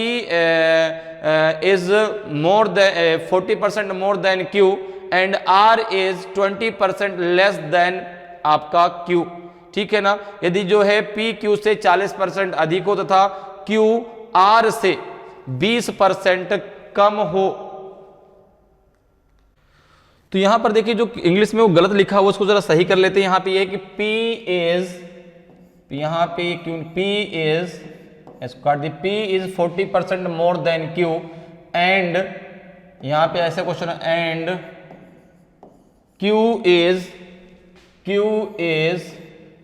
is more than 40% more than Q and R is 20% less than आपका Q, ठीक है ना। यदि जो है P Q से 40% अधिक हो तथा Q R से 20% कम हो, तो यहां पर देखिए जो इंग्लिश में वो गलत लिखा हुआ उसको जरा सही कर लेते हैं। यहां पे ये है कि P is, यहां पे क्यों P is, P is 40% more than Q and यहां पे ऐसे question and Q is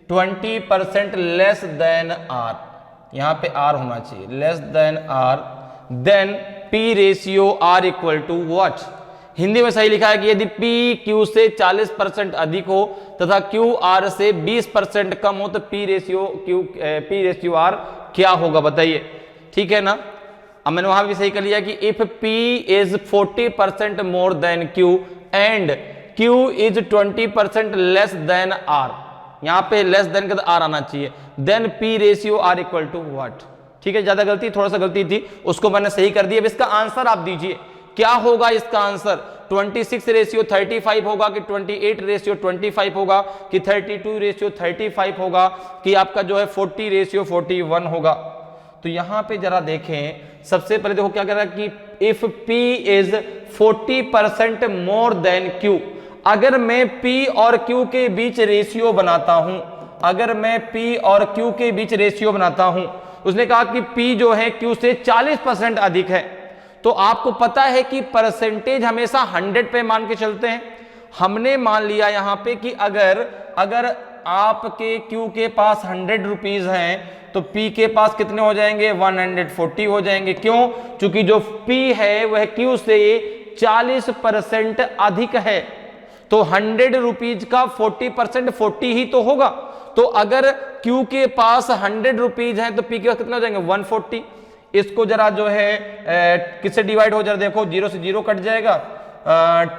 20% less than R, यहां पे R होना चाहिए, less than R, then P ratio R equal to what. Hindi में सही लिखा है कि यदि P Q से 40% अधिक हो तथा Q R से 20% कम हो तो P रेशियो R क्या होगा, बताइए, ठीक है ना। अब मैंने वहां भी सही कर लिया कि if P is 40% more than Q and Q is 20% less than R, यहां पे लेस देन का R आना चाहिए, then P ratio R equal to what, ठीक है। ज्यादा गलती, थोड़ा सा गलती थी, उसको मैंने सही कर दिया। अब इसका आंसर आप दीजिए, क्या होगा इसका आंसर। 26:35 होगा कि 28:25 होगा कि 32:35 होगा कि आपका जो है 40:41 होगा। तो यहां पे जरा देखें, सबसे पहले देखो क्या कह रहा है कि if P is 40% more than Q, अगर मैं P और Q के बीच रेशियो बनाता हूं, अगर मैं P और Q के बीच रेशियो बनाता हूं, उसने कहा कि P जो है Q से 40% अधिक है, तो आपको पता है कि परसेंटेज हमेशा 100 पे मान के चलते हैं। हमने मान लिया यहां पे कि अगर आपके Q के पास 100 रुपीज हैं तो P के पास कितने हो जाएंगे, 140 हो जाएंगे। क्यों? क्योंकि जो P है वह Q से 40% अधिक है, तो 100 रुपीज का 40% 40 ही तो होगा। तो अगर Q के पास 100 रुपीज है तो P के पास कितना हो जाएंगे 140। इसको जरा जो है किससे डिवाइड हो जरा देखो, 0 से 0 कट जाएगा,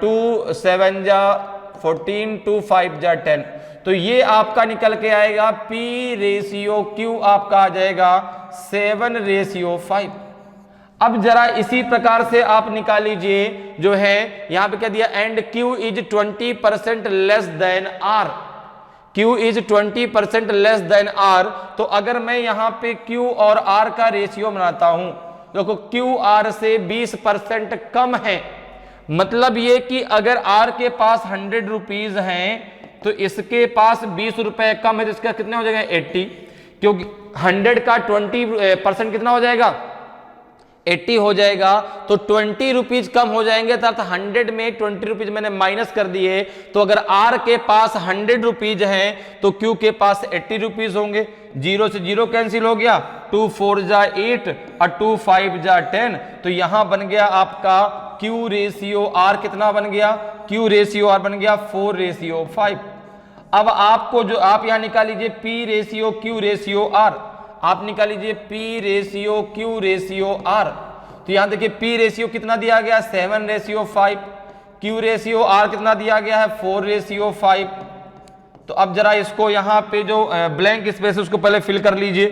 2 7 जा 14, 2 5 जा 10, तो ये आपका निकल के आएगा P रेशियो Q आपका आ जाएगा 7:5। अब जरा इसी प्रकार से आप निकाल लीजिए जो है यहां पे क्या दिया, and Q is 20% less than R, Q is 20% less than R। तो अगर मैं यहां पे Q और R का रेशियो बनाता हूं, देखो Q R से 20% कम है, मतलब ये कि अगर R के पास 100 रुपीज हैं तो इसके पास 20 रुपए कम है, तो इसका कितना हो जाएगा 80, क्योंकि 100 का 20% कितना हो जाएगा 80 हो जाएगा, तो 20 रुपीज कम हो जाएंगे, तो 100 में 20 रुपीज मैंने माइनस कर दिए, तो अगर R के पास 100 रुपीज हैं तो Q के पास 80 रुपीज होंगे। 0 से 0 कैंसिल हो गया, 2 4 जा 8 और 2 5 जा 10, तो यहां बन गया आपका Q रेशियो R कितना बन गया, Q रेशियो R बन गया 4:5। अब आपको जो आप यहां निकाल लीजिए P ratio Q ratio R, आप निकाल लीजिए P ratio Q ratio R, तो यहां देखिए P रेशियो कितना दिया गया 7:5, Q रेशियो R कितना दिया गया है 4:5। तो अब जरा इसको यहाँ पे जो ब्लैंक स्पेस है उसको पहले फिल कर लीजिए,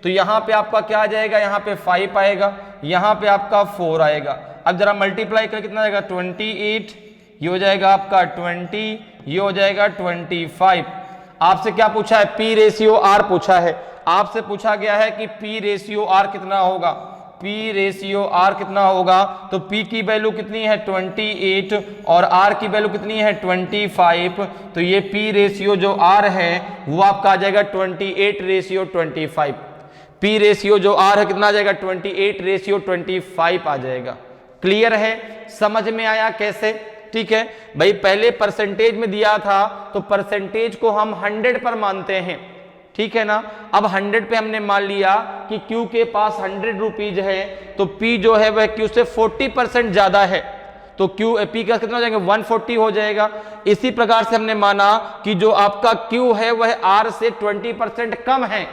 तो यहाँ पे आपका क्या आ जाएगा, यहाँ पे 5 आएगा, यहाँ पे आपका 4 आएगा। अब जरा मल्टीप्लाई कर कितना आएगा 28, ये हो जाएगा आपका 20, ये हो जाएगा 25। आपसे क्या पूछा है, P रेशियो R पूछा है, आपसे पूछा गया है कि P रेशियो R कितना होगा, P रेशियो R कितना होगा, तो P की वैल्यू कितनी है 28 और R की वैल्यू कितनी है 25, तो ये P रेशियो जो R है वो आपका आ जाएगा 28:25। P रेशियो जो R है कितना आ जाएगा 28:25 आ जाएगा। क्लियर है, समझ में आया कैसे? ठीक है भाई, पहले परसेंटेज में दिया था तो परसेंटेज को हम 100 पर मानते हैं, ठीक है ना। अब 100 पे हमने मान लिया कि Q के पास 100 रुपीज है, तो P जो है वह Q से 40% ज्यादा है, तो P का कितना हो जाएगा 140 हो जाएगा। इसी प्रकार से हमने माना कि जो आपका Q है वह R से 20% कम है,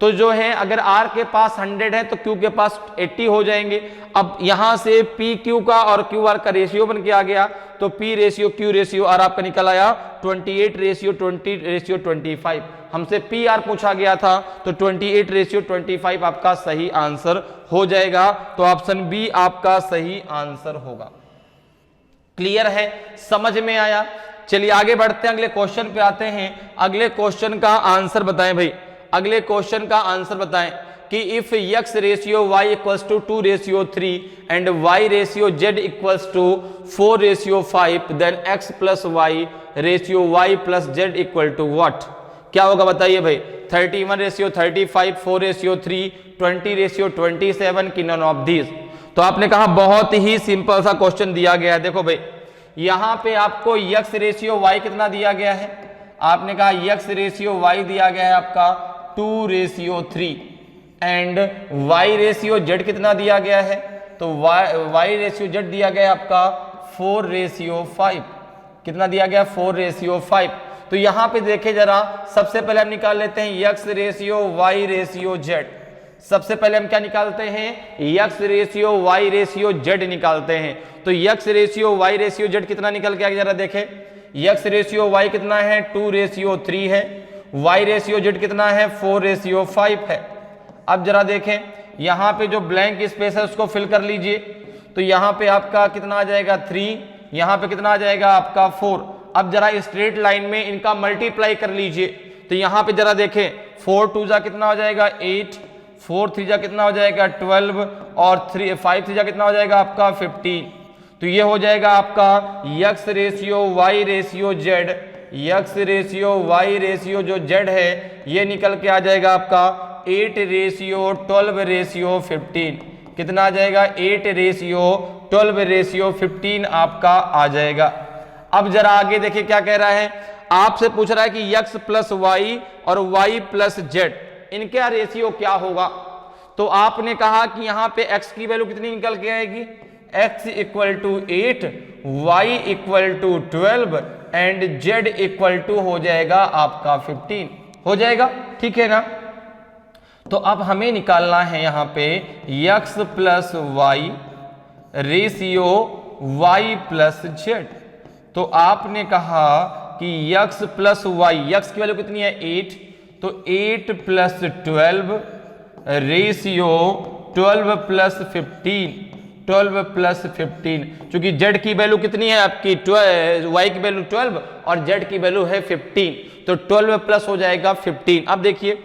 तो जो है अगर R के पास 100 है तो Q के पास 80 हो जाएंगे। अब यहां से PQ का और QR का रेशियो बन के आ गया, तो P ratio Q ratio R आपका निकल आया 28:20:25। हमसे PR पूछा गया था, तो 28:25 आपका सही आंसर हो जाएगा, तो ऑप्शन बी आपका सही आंसर होगा। क्लियर है, समझ में आया? चलिए आगे बढ़ते हैं, अगले क्वेश्चन पे आते हैं। अगले क्वेश्चन का आंसर बताएं भाई, अगले क्वेश्चन का आंसर बताएं कि if x ratio y equals to 2:3 and y ratio z equals to 4:5 then x plus y ratio y plus z equal to what? क्या होगा बताइए भाई? 31:35, 4:3, 20:27 की नन ऑफ दीज। तो आपने कहा बहुत ही सिंपल सा क्वेश्चन दिया गया है। देखो भाई यहां पे आपको x रेशियो y कितना दिया गया है, आपने कहा x रेशियो y दिया गया है आपका 2:3 एंड y रेशियो z कितना दिया गया है, तो y रेशियो z दिया गया है आपका 4:5। कितना दिया गया 4:5। तो यहां पे देखे जरा, सबसे पहले हम निकाल लेते हैं x ratio y ratio z। सबसे पहले हम क्या निकालते हैं, x ratio y ratio z निकालते हैं। तो x ratio y ratio z कितना निकल के आ गया, जरा देखें। x रेशियो y कितना है 2:3 है, y रेशियो z कितना है 4:5 है। अब जरा देखें यहां पे जो ब्लैंक स्पेस है उसको फिल कर लीजिए, तो यहां पे आपका कितना आ जाएगा 3, यहां पे कितना आ जाएगा आपका 4। अब जरा स्ट्रेट लाइन में इनका मल्टीप्लाई कर लीजिए, तो यहां पे जरा देखें 4 2 जा कितना हो जाएगा 8, 4 3 जा कितना हो जाएगा 12 और 5 3 जा कितना हो जाएगा आपका 15। तो ये हो जाएगा आपका x ratio y ratio z, x ratio y ratio जो z है ये निकल के आ जाएगा आपका 8:12:15। कितना आ जाएगा 8:12:15 आपका आ जाएगा। अब जरा आगे देखिए क्या कह रहा है, आपसे पूछ रहा है कि x प्लस वाई और y प्लस जेड इनका रेशियो क्या होगा। तो आपने कहा कि यहां पे x की वैल्यू कितनी निकल के आएगी, x equal to 8, y equal to 12 and z equal to हो जाएगा आपका 15। हो जाएगा, ठीक है ना। तो अब हमें निकालना है यहां पे x plus y ratio y plus z. तो आपने कहा कि x प्लस वाई, x की वैल्यू कितनी है 8, तो 8 प्लस 12 रेशियो 12 प्लस 15, 12 प्लस 15, चूंकि z की वैल्यू कितनी है आपकी y की वैल्यू 12 और z की वैल्यू है 15, तो 12 प्लस हो जाएगा 15। अब देखिए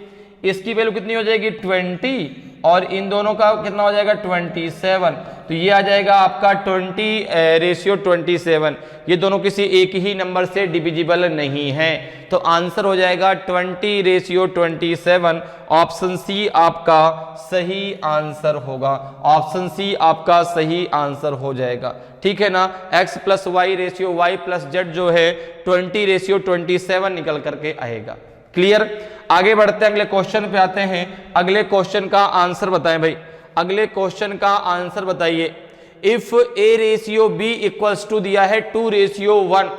इसकी वैल्यू कितनी हो जाएगी 20 और इन दोनों का कितना हो जाएगा 27, तो ये आ जाएगा आपका 20 रेशियो 27। ये दोनों किसी एक ही नंबर से डिविजिबल नहीं है, तो आंसर हो जाएगा 20 रेशियो 27। ऑप्शन सी आपका सही आंसर होगा, ऑप्शन सी आपका सही आंसर हो जाएगा, ठीक है ना। x plus y ratio y plus z जो है 20 रेशियो 27 निकल करके आएगा। क्लियर। आगे बढ़ते हैं, अगले क्वेश्चन पे आते हैं। अगले क्वेश्चन का आंसर बताएं भाई, अगले क्वेश्चन का आंसर बताइए। If a ratio b equals to दिया है 2 रेशियो 1,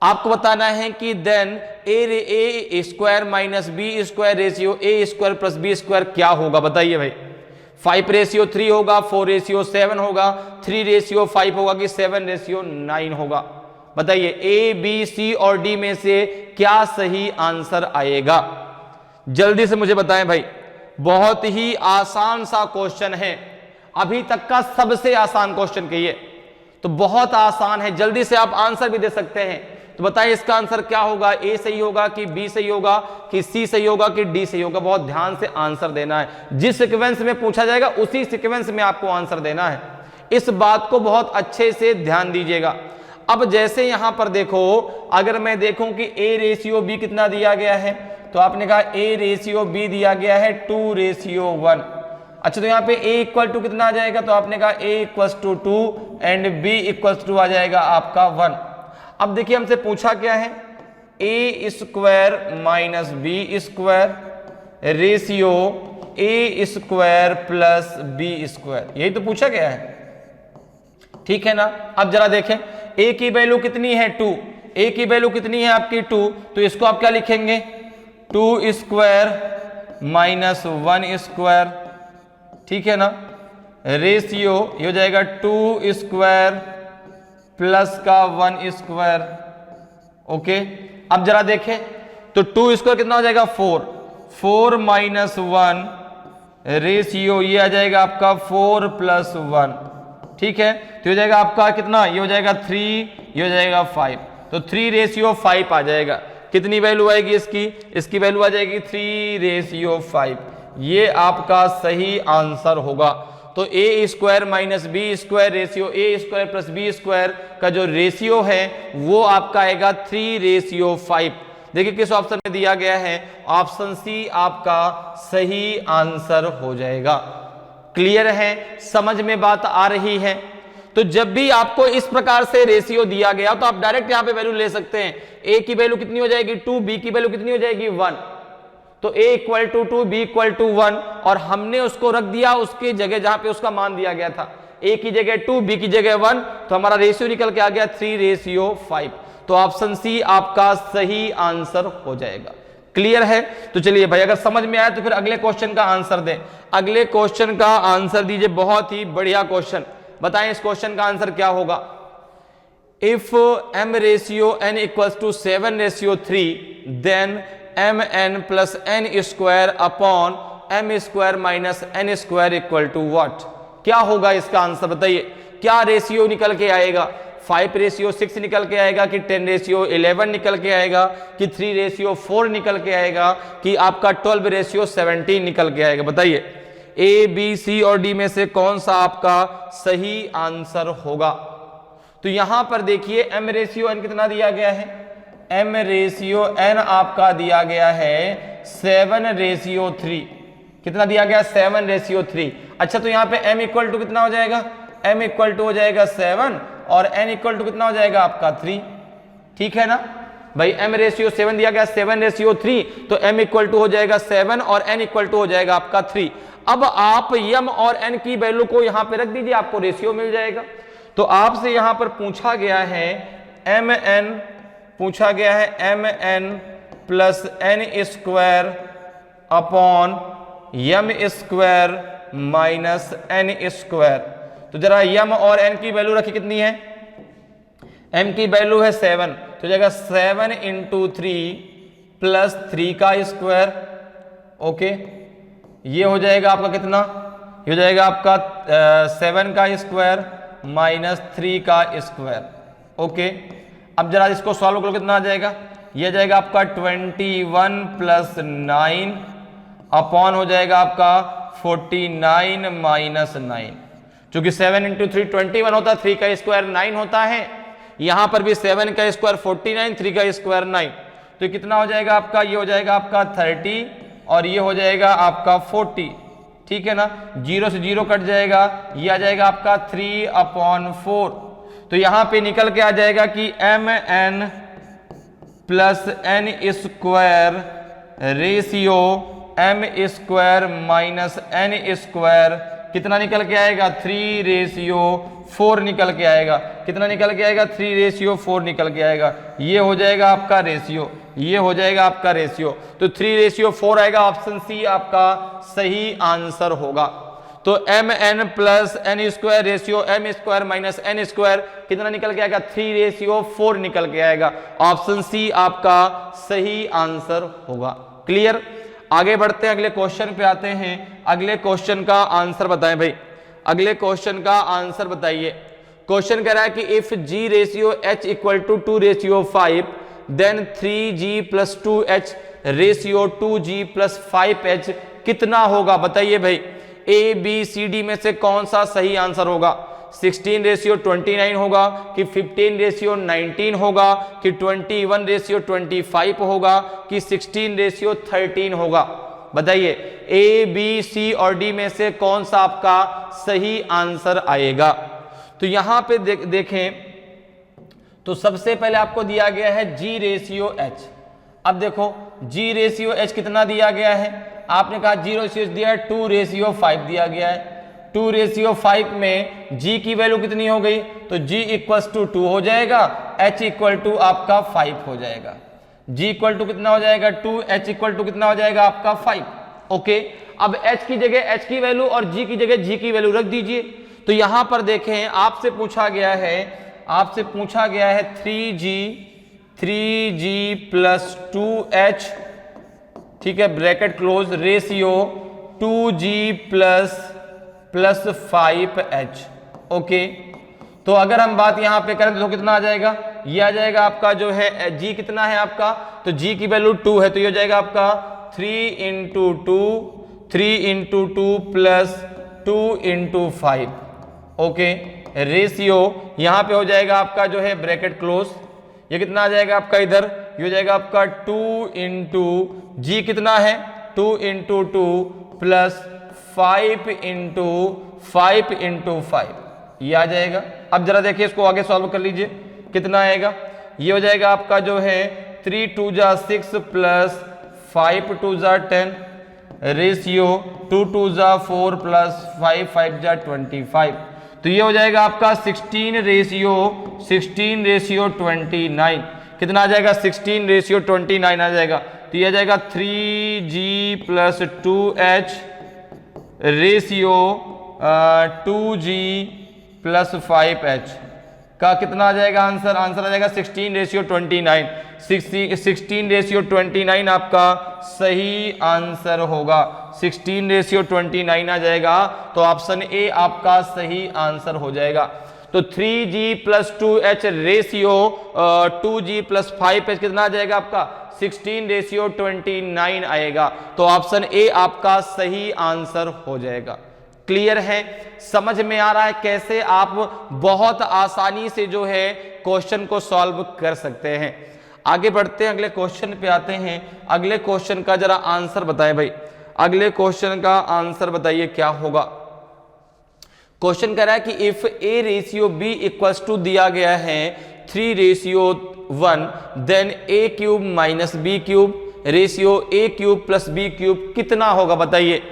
आपको बताना है कि then a square minus b square ratio a square plus b square क्या होगा, बताइए भाई। 5 रेशियो 3 होगा, 4 रेशियो 7 होगा, 3 रेशियो 5 होगा कि 7 रेशियो 9 होगा, बताइए ए बी सी और डी में से क्या सही आंसर आएगा, जल्दी से मुझे बताएं भाई। बहुत ही आसान सा क्वेश्चन है, अभी तक का सबसे आसान क्वेश्चन कहिए, तो बहुत आसान है, जल्दी से आप आंसर भी दे सकते हैं। तो बताइए इसका आंसर क्या होगा, ए सही होगा कि बी सही होगा कि सी सही होगा कि डी सही होगा। बहुत ध्यान से आंसर देना है, जिस सीक्वेंस में पूछा जाएगा उसी सीक्वेंस में आपको आंसर देना है, इस बात को बहुत अच्छे से ध्यान दीजिएगा। अब जैसे यहां पर देखो, अगर मैं देखूं कि a रेशियो b कितना दिया गया है, तो आपने कहा a रेशियो b दिया गया है 2 रेशियो 1। अच्छा, तो यहाँ पे a इक्वल टू कितना आ जाएगा, तो आपने कहा a equals to 2 and b equals to आ जाएगा आपका 1। अब देखिए हमसे पूछा क्या है, a square minus b square ratio a square plus b square, यही तो पूछा गया है, ठीक है ना। अब जरा देखें a की वैल्यू कितनी है 2, a की वैल्यू कितनी है आपकी 2, तो इसको आप क्या लिखेंगे 2 स्क्वायर माइनस 1 स्क्वायर, ठीक है ना, रेशियो ये हो जाएगा 2 स्क्वायर प्लस का 1 स्क्वायर। ओके, अब जरा देखें तो 2 स्क्वायर कितना हो जाएगा 4, 4 माइनस 1 रेशियो ये आ जाएगा आपका 4 प्लस 1, ठीक है। तो हो जाएगा आपका कितना, ये हो जाएगा 3, ये हो जाएगा 5, तो 3 रेशियो 5 आ जाएगा। कितनी वैल्यू आएगी इसकी, इसकी वैल्यू आ जाएगी 3 रेशियो 5, ये आपका सही आंसर होगा। तो a square minus b square ratio a square plus b square का जो रेशियो है वो आपका आएगा 3 रेशियो 5। देखिए किस ऑप्शन में दिया गया है, ऑप्शन सी आपका सही आंसर हो जाएगा। क्लियर है, समझ में बात आ रही है। तो जब भी आपको इस प्रकार से रेशियो दिया गया तो आप डायरेक्ट यहां पे वैल्यू ले सकते हैं। a की वैल्यू कितनी हो जाएगी 2, b की वैल्यू कितनी हो जाएगी 1, तो a equal to 2, b equal to 1, और हमने उसको रख दिया उसकी जगह जहां पे उसका मान दिया गया था, a की जगह 2, b की जगह 1, तो हमारा रेशियो निकल के आ गया 3 रेशियो 5। तो ऑप्शन सी आपका सही आंसर हो जाएगा। क्लियर है। तो चलिए भाई, अगर समझ में आया तो फिर अगले क्वेश्चन का आंसर दें। अगले क्वेश्चन का आंसर दीजिए, बहुत ही बढ़िया क्वेश्चन। बताएं इस क्वेश्चन का आंसर क्या होगा। If m ratio n equals to 7 ratio 3 then mn plus n square upon m square minus n square equal to what, क्या होगा इसका आंसर बताइए। क्या रेशियो निकल के आएगा, 5 रेशियो 6 निकल के आएगा कि 10 रेशियो 11 निकल के आएगा कि 3 रेशियो 4 निकल के आएगा कि आपका 12 रेशियो 17 निकल के आएगा। बताइए ए बी सी और डी में से कौन सा आपका सही आंसर होगा। तो यहां पर देखिए m रेशियो n कितना दिया गया है, m रेशियो n आपका दिया गया है 7 रेशियो 3, कितना दिया गया 7 रेशियो 3। अच्छा, तो यहां पे m इक्वल टू कितना हो जाएगा, m इक्वल टू हो जाएगा 7 और n इक्वल टू कितना हो जाएगा आपका 3, ठीक है ना भाई। m रेशियो 7 दिया गया 7 रेशियो 3, तो m इक्वल टू हो जाएगा 7 और n इक्वल टू हो जाएगा आपका 3। अब आप m और n की वैल्यू को यहां पे रख दीजिए, आपको रेशियो मिल जाएगा। तो आपसे यहां पर पूछा गया है mn, पूछा गया है mn plus n square upon m square minus n square. तो जरा यम और एन की वैल्यू रखी, कितनी है? एम की वैल्यू है 7, तो जाएगा 7 इंटू 3 प्लस 3 का स्क्वायर। ओके, ये हो जाएगा आपका कितना? ये हो जाएगा आपका 7 का स्क्वायर माइनस 3 का स्क्वायर। ओके, अब जरा इसको सॉल्व करो, कितना आ जाएगा? ये जाएगा आपका 21 प्लस 9 अपॉन हो जाएगा आपका 49 माइनस 9। चूंकि 7 इंटू 3 21 होता है, 3 का स्क्वायर 9 होता है, यहां पर भी 7 का स्क्वायर 49, 3 का स्क्वायर 9। तो कितना हो जाएगा आपका? ये हो जाएगा आपका 30 और ये हो जाएगा आपका 40। ठीक है ना, 0 से 0 कट जाएगा, ये आ जाएगा आपका 3/4। तो यहां पे निकल के आ जाएगा कि m n plus n square ratio m square minus n square कितना निकल के आएगा? 3/4 निकल के आएगा। कितना निकल के आएगा? 3/4 निकल के आएगा। ये हो जाएगा आपका रेशियो, ये हो जाएगा आपका रेशियो। तो 3/4 आएगा। ऑप्शन सी आपका सही आंसर होगा। तो m n plus n square ratio m square minus n square कितना निकल के आएगा? 3/4 निकल के आएगा। ऑप्शन सी आपका सही आंसर होगा। क्लियर? आगे बढ़ते हैं, अगले क्वेश्चन पे आते हैं। अगले क्वेश्चन का आंसर बताएं भाई, अगले क्वेश्चन का आंसर बताइए। क्वेश्चन कह रहा है कि if g ratio h equal to 2/5 then 3g plus 2h ratio 2g plus 5h कितना होगा? बताइए भाई, ए बी सी डी में से कौन सा सही आंसर होगा? 16/29 होगा कि 15/19 होगा कि 21/25 होगा कि 16/13 होगा? बताइए, ए बी सी और डी में से कौन सा आपका सही आंसर आएगा? तो यहां पे देखें तो सबसे पहले आपको दिया गया है जी रेशियो एच। अब देखो जी रेशियो एच कितना दिया गया है? आपने कहा जी रेशियो दिया है 2/5 दिया गया है। 2/5 में g की वैल्यू कितनी हो गई? तो g इक्वल्स टू 2 हो जाएगा, h इक्वल टू आपका 5 हो जाएगा। g इक्वल टू कितना हो जाएगा? 2, h इक्वल टू कितना हो जाएगा आपका 5। ओके, अब h की जगह h की वैल्यू और g की जगह g की वैल्यू रख दीजिए। तो यहां पर देखें, आपसे पूछा गया है 3g प्लस 2h, ठीक है, bracket close, ratio 2g plus 5h। Okay, तो अगर हम बात यहां पे करें तो कितना आ जाएगा? ये आ जाएगा आपका जो है g कितना है आपका? तो g की वैल्यू 2 है, तो ये हो जाएगा आपका 3 into 2 plus 2 into 5। Okay, ratio यहां पे हो जाएगा आपका जो है ब्रैकेट क्लोज, ये कितना आ जाएगा आपका इधर? ये हो जाएगा आपका 2 इंटू जी कितना है? 2 इंटू 2 प्लस 5 इंटू 5 ये आ जाएगा। अब जरा देखिए, इसको आगे सॉल्व कर लीजिए, कितना आएगा? ये हो जाएगा आपका जो है 3 2 जा 6 प्लस 5 2 जा 10 रेशियो 2 2 जा 4 प्लस 5 5 जा 25। तो ये हो जाएगा आपका 16/29। कितना आ जाएगा? 16/29 आ जाएगा। तो ये आ जाएगा 3g plus 2h ratio 2g plus 5h का कितना आ जाएगा आंसर? आंसर आ जाएगा 16/29। 16/29 आपका सही आंसर होगा। 16/29 आ जाएगा, तो ऑप्शन ए आपका सही आंसर हो जाएगा। तो 3g plus 2h ratio 2g plus 5h कितना आ जाएगा आपका? 16/29 आएगा। तो ऑप्शन ए आपका सही आंसर हो जाएगा। क्लियर है? समझ में आ रहा है कैसे आप बहुत आसानी से जो है क्वेश्चन को सॉल्व कर सकते हैं। आगे बढ़ते हैं, अगले क्वेश्चन पे आते हैं। अगले क्वेश्चन का जरा आंसर बताएं भाई, अगले क्वेश्चन का आंसर बताइए क्या होगा। क्वेश्चन कह रहा है कि if a ratio b equals to दिया गया है 3/1 then a cube minus b cube ratio a cube plus b cube कितना होगा? बताइए,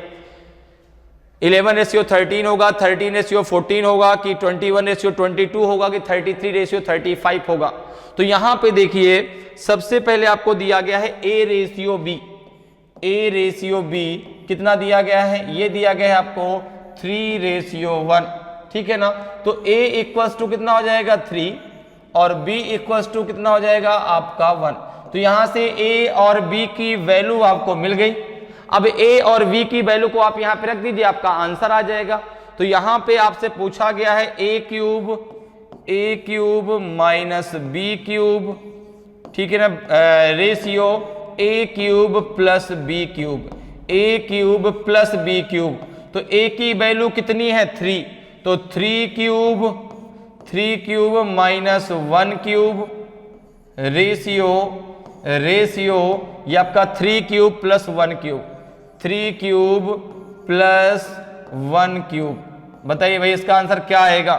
11:13 होगा, 13:14 होगा, कि 21:22 होगा, कि 33:35 होगा। तो यहां पे देखिए सबसे पहले आपको दिया गया है A ratio B। A ratio B कितना दिया गया है? ये दिया गया है आपको 3:1, ठीक है ना। तो A इक्वल्स टू कितना हो जाएगा 3 और B इक्वल्स टू कितना हो जाएगा आपका 1। तो यहां से A और B की वैल्यू आपको मिल गई। अब A और V की वैल्यू को आप यहां पे रख दीजिए, आपका आंसर आ जाएगा। तो यहां पे आपसे पूछा गया है A cube minus B cube, ठीक है ना, ratio A cube plus B cube, A cube plus B cube. तो A की वैल्यू कितनी है 3, तो 3 क्यूब माइनस 1 क्यूब रेशियो ये आपका 3 cube plus 1 cube, 3 cube plus 1 cube. बताइए भाई इसका आंसर क्या आएगा?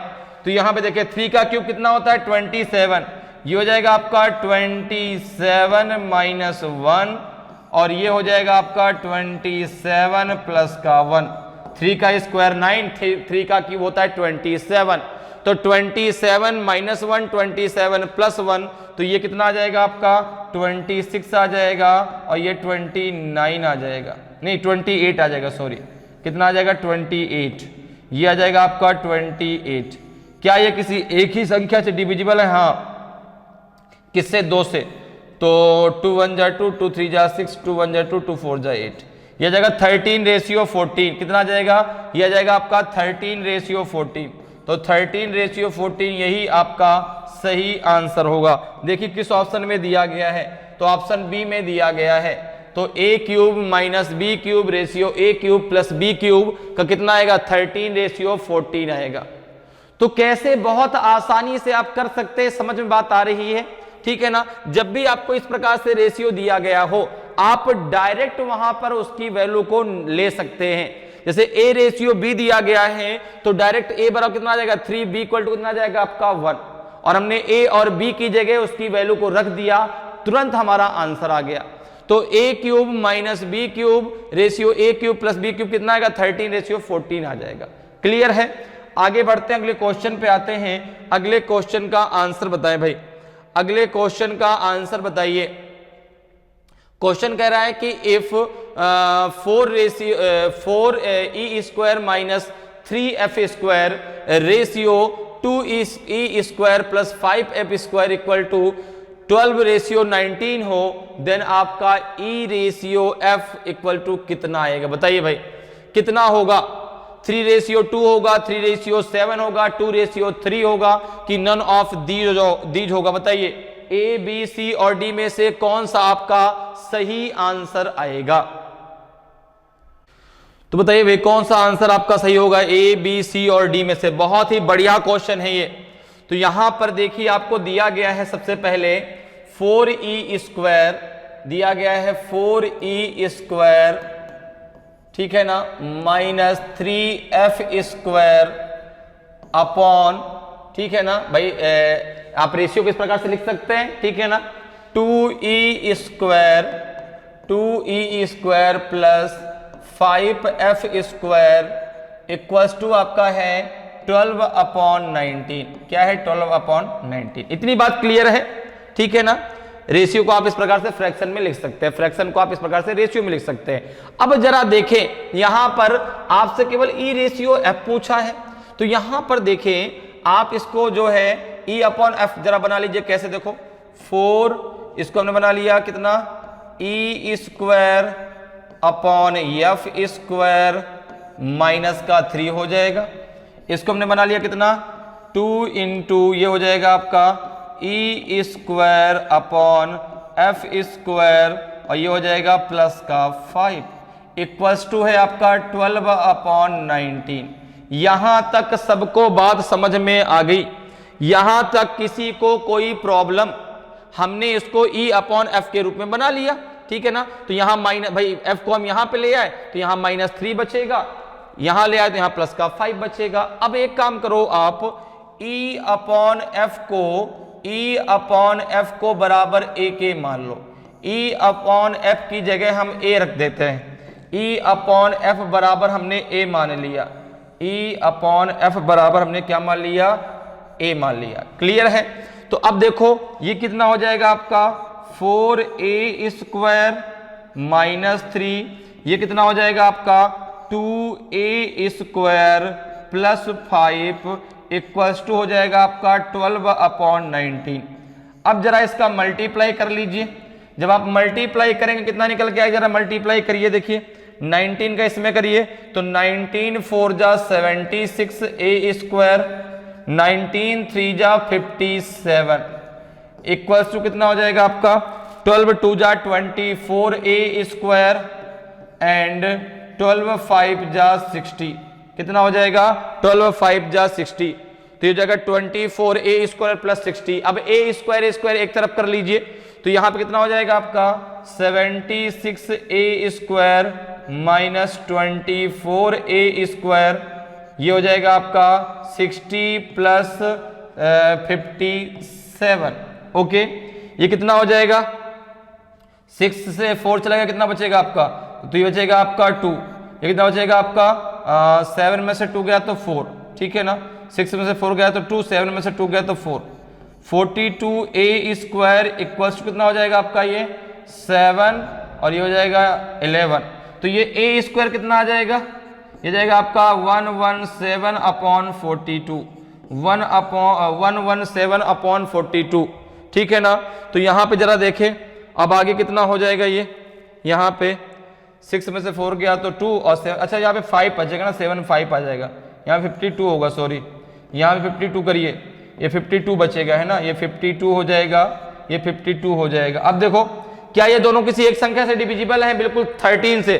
तो यहां पे देखिए 3 का क्यूब कितना होता है 27, ये हो जाएगा आपका 27 माइनस 1 और ये हो जाएगा आपका 27 प्लस का 1। 3 का स्क्वायर 9, 3 का क्यूब होता है 27। तो 27 माइनस 1, 27 प्लस 1, तो ये कितना आ जाएगा आपका 26 आ जाएगा और ये 29 आ जाएगा, नहीं 28 आ जाएगा, सॉरी कितना आ जाएगा 28, ये आ जाएगा आपका 28। क्या ये किसी एक ही संख्या से डिविजिबल है? हाँ, किससे? 2 से। तो 2 1 जा 2, 2 3 जा 6, 2 1 जा 2, 2 4 जा 8, यह जाएगा 13:14। कितना आ जाएगा? यह जाएगा आपका 13:14। तो 13:14 यही आपका सही आंसर होगा। देखिए किस ऑप्शन में दिया गया है, तो ऑप्शन बी में दिया गया है। तो A cube minus B cube ratio A cube plus B cube का कितना आएगा 13:14 आएगा। तो कैसे बहुत आसानी से आप कर सकते हैं, समझ में बात आ रही है, ठीक है ना। जब भी आपको इस प्रकार से रेशियो दिया गया हो, आप डायरेक्ट वहां पर उसकी वैल्यू को ले सकते हैं। जैसे A रेशियो B दिया गया है तो डायरेक्ट A बराबर कितना आ जाएगा 3, B इक्वल टू कितना आ जाएगा आपका 1, और हमने A और B की जगह उसकी वैल्यू को रख दिया, तुरंत हमारा आंसर आ गया। तो A cube minus B cube ratio A cube plus B cube कितना आएगा 13:14 आ जाएगा। क्लियर है? आगे बढ़ते हैं, अगले क्वेश्चन पे आते हैं। अगले क्वेश्चन का आंसर बताएं भाई, अगले क्वेश्चन का आंसर बताइए। क्वेश्चन कह रहा है कि if 4e² minus 3f² ratio 2e² plus 5f² equal to 12:19 हो, देन आपका e ratio f equal to कितना आएगा? बताइए भाई कितना होगा? 3:2 होगा, 3:7 होगा, 2:3 होगा, कि नन ऑफ दीज होगा? बताइए A, B, C और D में से कौन सा आपका सही आंसर आएगा? तो बताइए भाई कौन सा आंसर आपका सही होगा A, B, C और D में से? बहुत ही बढ़िया क्वेश्चन है ये। तो यहां पर देखिए आपको दिया गया है सबसे पहले 4e² दिया गया है, 4e², ठीक है ना, माइनस 3f² अपॉन, ठीक है ना भाई, आप रेशियो किस प्रकार से लिख सकते हैं, ठीक है ना, 2e² plus 5f² equals to आपका है 12/19। क्या है 12/19? इतनी बात क्लियर है, ठीक है ना। रेशियो को आप इस प्रकार से फ्रैक्शन में लिख सकते हैं, फ्रैक्शन को आप इस प्रकार से रेशियो में लिख सकते हैं। अब जरा देखें यहां पर आपसे केवल ई रेशियो एफ पूछा है, तो यहां पर देखें आप इसको जो है E/F जरा बना लीजिए। कैसे? देखो 4 इसको हमने बना लिया कितना e² अपॉन f² माइनस का 3 हो जाएगा। इसको हमने बना लिया कितना 2 इंटू ये हो जाएगा आपका e² अपॉन f² और ये हो जाएगा प्लस का 5 इक्वल्स टू है आपका 12/19। यहां तक सबको बात समझ में आ गई? यहां तक किसी को कोई प्रॉब्लम? हमने इसको E/F के रूप में बना लिया, ठीक है ना। तो यहां माइनस, भाई f को हम यहां पे ले आए तो यहां -3 बचेगा, यहां ले आए तो यहां प्लस का 5 बचेगा। अब एक काम करो आप E/F को बराबर a के मान लो। E/F की जगह हम a रख देते हैं, E अपॉन एफ बराबर हमने ए मान लिया, E अपॉन एफ बराबर हमने क्या मान लिया, ए मान लिया। क्लियर है? तो अब देखो ये कितना हो जाएगा आपका 4a स्क्वायर माइनस 3, ये कितना हो जाएगा आपका 2a square plus 5 equals to हो जाएगा आपका 12 अपॉन 19। अब जरा इसका मल्टीप्लाई कर लीजिए। जब आप मल्टीप्लाई करेंगे कितना निकल के आएगा, जरा मल्टीप्लाई करिए, देखिए 19 का इसमें करिए तो 19 4 जा 76 a स्क्वायर, 19 3 जा 57 इक्वल्स टू कितना हो जाएगा आपका 12 2 जा 24 a स्क्वायर एंड 12 5 जा 60, कितना हो जाएगा 12 5 जा 60, तो ये जाएगा 24 a स्क्वायर प्लस 60। अब a स्क्वायर एक तरफ कर लीजिए तो यहां पे कितना हो जाएगा आपका 76 a square minus 24 a square, ये हो जाएगा आपका 60 प्लस 57। ओके, ये कितना हो जाएगा 6 से 4 चला गया, कितना बचेगा आपका, तो ये बचेगा आपका 2, ये कितना बचेगा आपका 7 में से 2 गया तो 4, ठीक है ना, 6 में से 4 गया तो 2, 7 में से 2 गया तो 4, 42 a स्क्वायर इक्वल्स टू कितना हो जाएगा आपका ये 7 और ये हो जाएगा 11, तो ये a स्क्वायर कितना आ जाएगा, ये जाएगा आपका 117 अपॉन 42, 117 अपॉन 42, ठीक है ना। तो यहाँ पे जरा देखें अब आगे कितना हो जाएगा, ये यहाँ पे 6 में से 4 गया तो 2 और 7, अच्छा यहाँ पे 5 आ जाएगा ना, 7 5 आ जाएगा, यहाँ 52 होगा, सॉरी यहाँ पे 52 करिए, ये 52 बचेगा है ना, ये 52 हो जाएगा, ये 52 हो जाएगा। अब देखो क्या ये दोनों किसी एक संख्या से डिविजिबल हैं, बिल्कुल 13 से,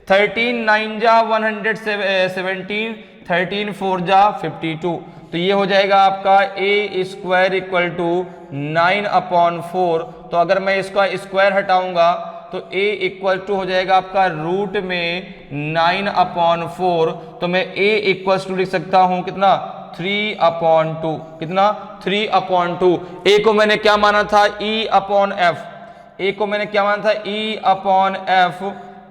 13 9 जा 117, 13 4 जा 52, तो ये हो जाएगा आपका a square equal to 9 upon 4, तो अगर मैं इसका स्क्वायर हटाऊंगा तो a इक्वल टू हो जाएगा आपका रूट में 9 अपॉन 4, तो मैं a इक्वल टू लिख सकता हूं कितना 3 अपॉन 2, कितना 3 अपॉन 2। a को मैंने क्या माना था e अपॉन एफ, a को मैंने क्या माना था e अपॉन एफ,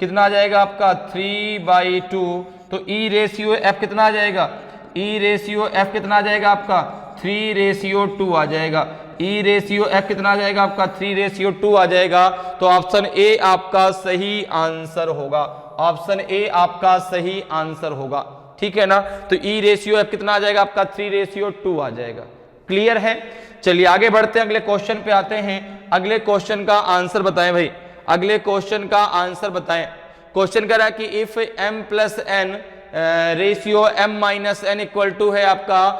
कितना आ जाएगा आपका 3/2, तो e रेशियो f कितना आ जाएगा, e रेशियो f कितना आ जाएगा आपका 3/2 आ जाएगा, e रेशियो f कितना आ जाएगा आपका 3/2 आ जाएगा। तो ऑप्शन ए आपका सही आंसर होगा, ऑप्शन ए आपका सही आंसर होगा, ठीक है ना। तो e रेशियो f कितना आ जाएगा आपका 3/2 आ जाएगा। क्लियर है? चलिए आगे बढ़ते हैं, अगले क्वेश्चन पे आते हैं। अगले क्वेश्चन का आंसर बताएं भाई, अगले क्वेश्चन का आंसर बताएं। क्वेश्चन कह रहा है कि if m plus n ratio m minus n equal to है आपका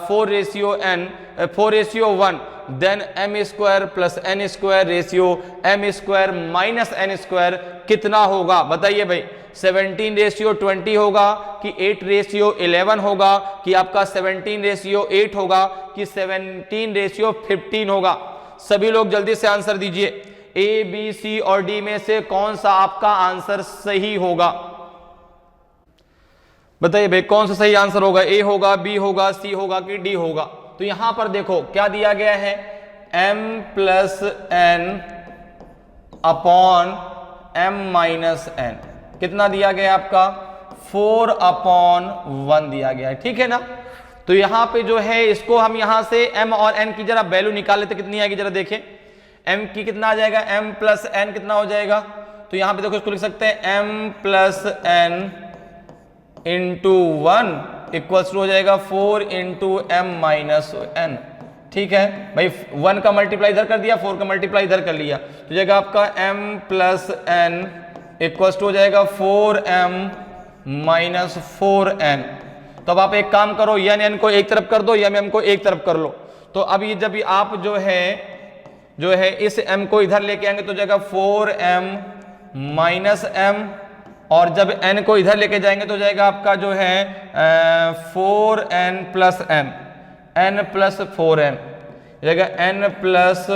4:1 then m square plus n square ratio m square minus n square कितना होगा, बताइए भाई। 17:20 होगा कि 8:11 होगा कि आपका 17:8 होगा कि 17:15 होगा। सभी लोग जल्दी से आंसर दीजिए, ए बी सी और डी में से कौन सा आपका आंसर सही होगा, बताइए भाई कौन सा सही आंसर होगा, ए होगा, बी होगा, सी होगा कि डी होगा। तो यहां पर देखो क्या दिया गया है, m plus n upon m minus n, कितना दिया गया आपका 4/1 दिया गया है, ठीक है ना। तो यहां पे जो है इसको हम यहां से m और n की जरा वैल्यू निकाल लेते, कितनी आएगी जरा देखें। m की कितना आ जाएगा, m प्लस n कितना हो जाएगा, तो यहां पे देखो इसको लिख सकते हैं m plus n into 1 equals to हो जाएगा 4 इंटू m माइनस n, ठीक है भाई। 1 का मल्टीप्लाई इधर कर दिया, 4 का मल्टीप्लाई इधर कर लिया, तो जाएगा आपका m plus n equals to हो जाएगा 4m माइनस 4n। तो अब आप एक काम करो, यन n को एक तरफ कर दो, यम m को एक तरफ कर लो। तो अभी जब आप जो है इस m को इधर लेके आएंगे तो जाएगा 4m माइनस m, और जब n को इधर लेके जाएंगे तो जाएगा आपका जो है 4n plus n, n plus 4n जाएगा, n प्लस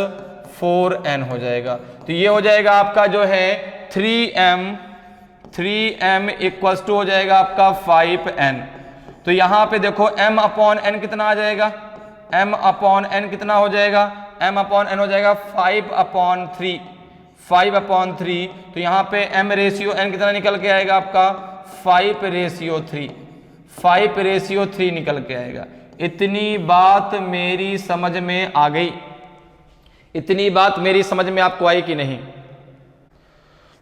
4n हो जाएगा। तो ये हो जाएगा आपका जो है 3m इक्वल्स टू हो जाएगा आपका 5n। तो यहां पे देखो m अपॉन n कितना आ जाएगा, m अपॉन n कितना हो जाएगा, m अपॉन n हो जाएगा 5/3, 5/3, तो यहाँ पे m रेशियो n कितना निकल के आएगा आपका 5/3, 5/3 निकल के आएगा। इतनी बात मेरी समझ में आ गई? इतनी बात मेरी समझ में आपको आई कि नहीं?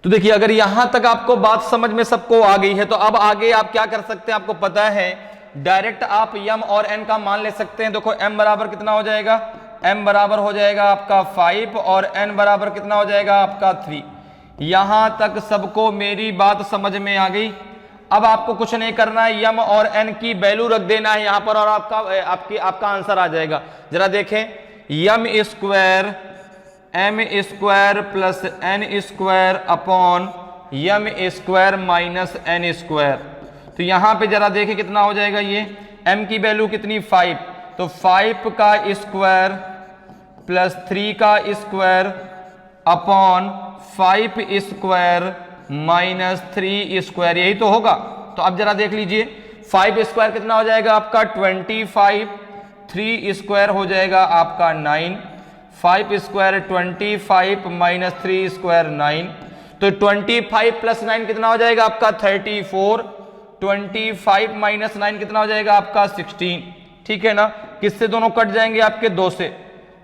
तो देखिए, अगर यहां तक आपको बात समझ में सबको आ गई है तो अब आगे आप क्या कर सकते हैं, आपको पता है डायरेक्ट आप m और n का मान ले सकते हैं। देखो m बराबर कितना हो जाएगा, m बराबर हो जाएगा आपका 5 और n बराबर कितना हो जाएगा आपका 3। यहां तक सबको मेरी बात समझ में आ गई? अब आपको कुछ नहीं करना है, m और n की वैल्यू रख देना है यहां पर और आपका आंसर आ जाएगा। जरा देखें, m² plus n² upon m² minus n²। तो यहां पे जरा देखें कितना हो जाएगा, ये m की वैल्यू कितनी 5, तो 5 का स्क्वायर प्लस 3 का स्क्वायर अपॉन 5² माइनस 3², यही तो होगा। तो अब जरा देख लीजिए, 5² कितना हो जाएगा आपका 25, 3² हो जाएगा आपका 9, 5² 25 माइनस 3² 9, तो 25 प्लस 9 कितना हो जाएगा आपका 34, 25 माइनस 9 कितना हो जाएगा आपका 16। ठीक है ना, किससे दोनों कट जाएंगे आपके 2 से,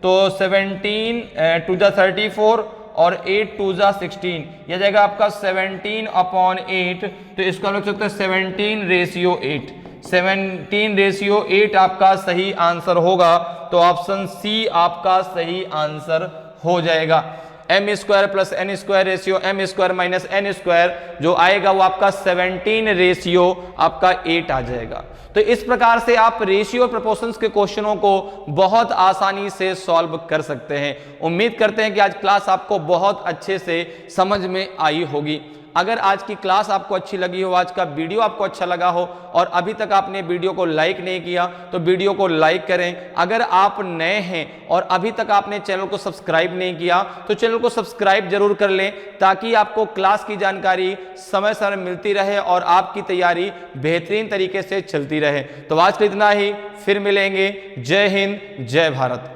तो 17 2 जा 34 और 8 2 जा 16, यह जाएगा आपका 17/8। तो इसको हम लिख सकते हैं 17/8, 17/8 आपका सही आंसर होगा। तो ऑप्शन सी आपका सही आंसर हो जाएगा। m² plus n² ratio m² minus n² जो आएगा वो आपका 17 रेशियो आपका 8 आ जाएगा। तो इस प्रकार से आप रेशियो प्रोपोर्शंस के क्वेश्चनों को बहुत आसानी से सॉल्व कर सकते हैं। उम्मीद करते हैं कि आज क्लास आपको बहुत अच्छे से समझ में आई होगी। अगर आज की क्लास आपको अच्छी लगी हो, आज का वीडियो आपको अच्छा लगा हो और अभी तक आपने वीडियो को लाइक नहीं किया तो वीडियो को लाइक करें। अगर आप नए हैं और अभी तक आपने चैनल को सब्सक्राइब नहीं किया तो चैनल को सब्सक्राइब जरूर कर लें, ताकि आपको क्लास की जानकारी समय समय मिलती रहे और आपकी तैयारी बेहतरीन तरीके से चलती रहे। तो आज के इतना ही, फिर मिलेंगे। जय हिंद, जय भारत।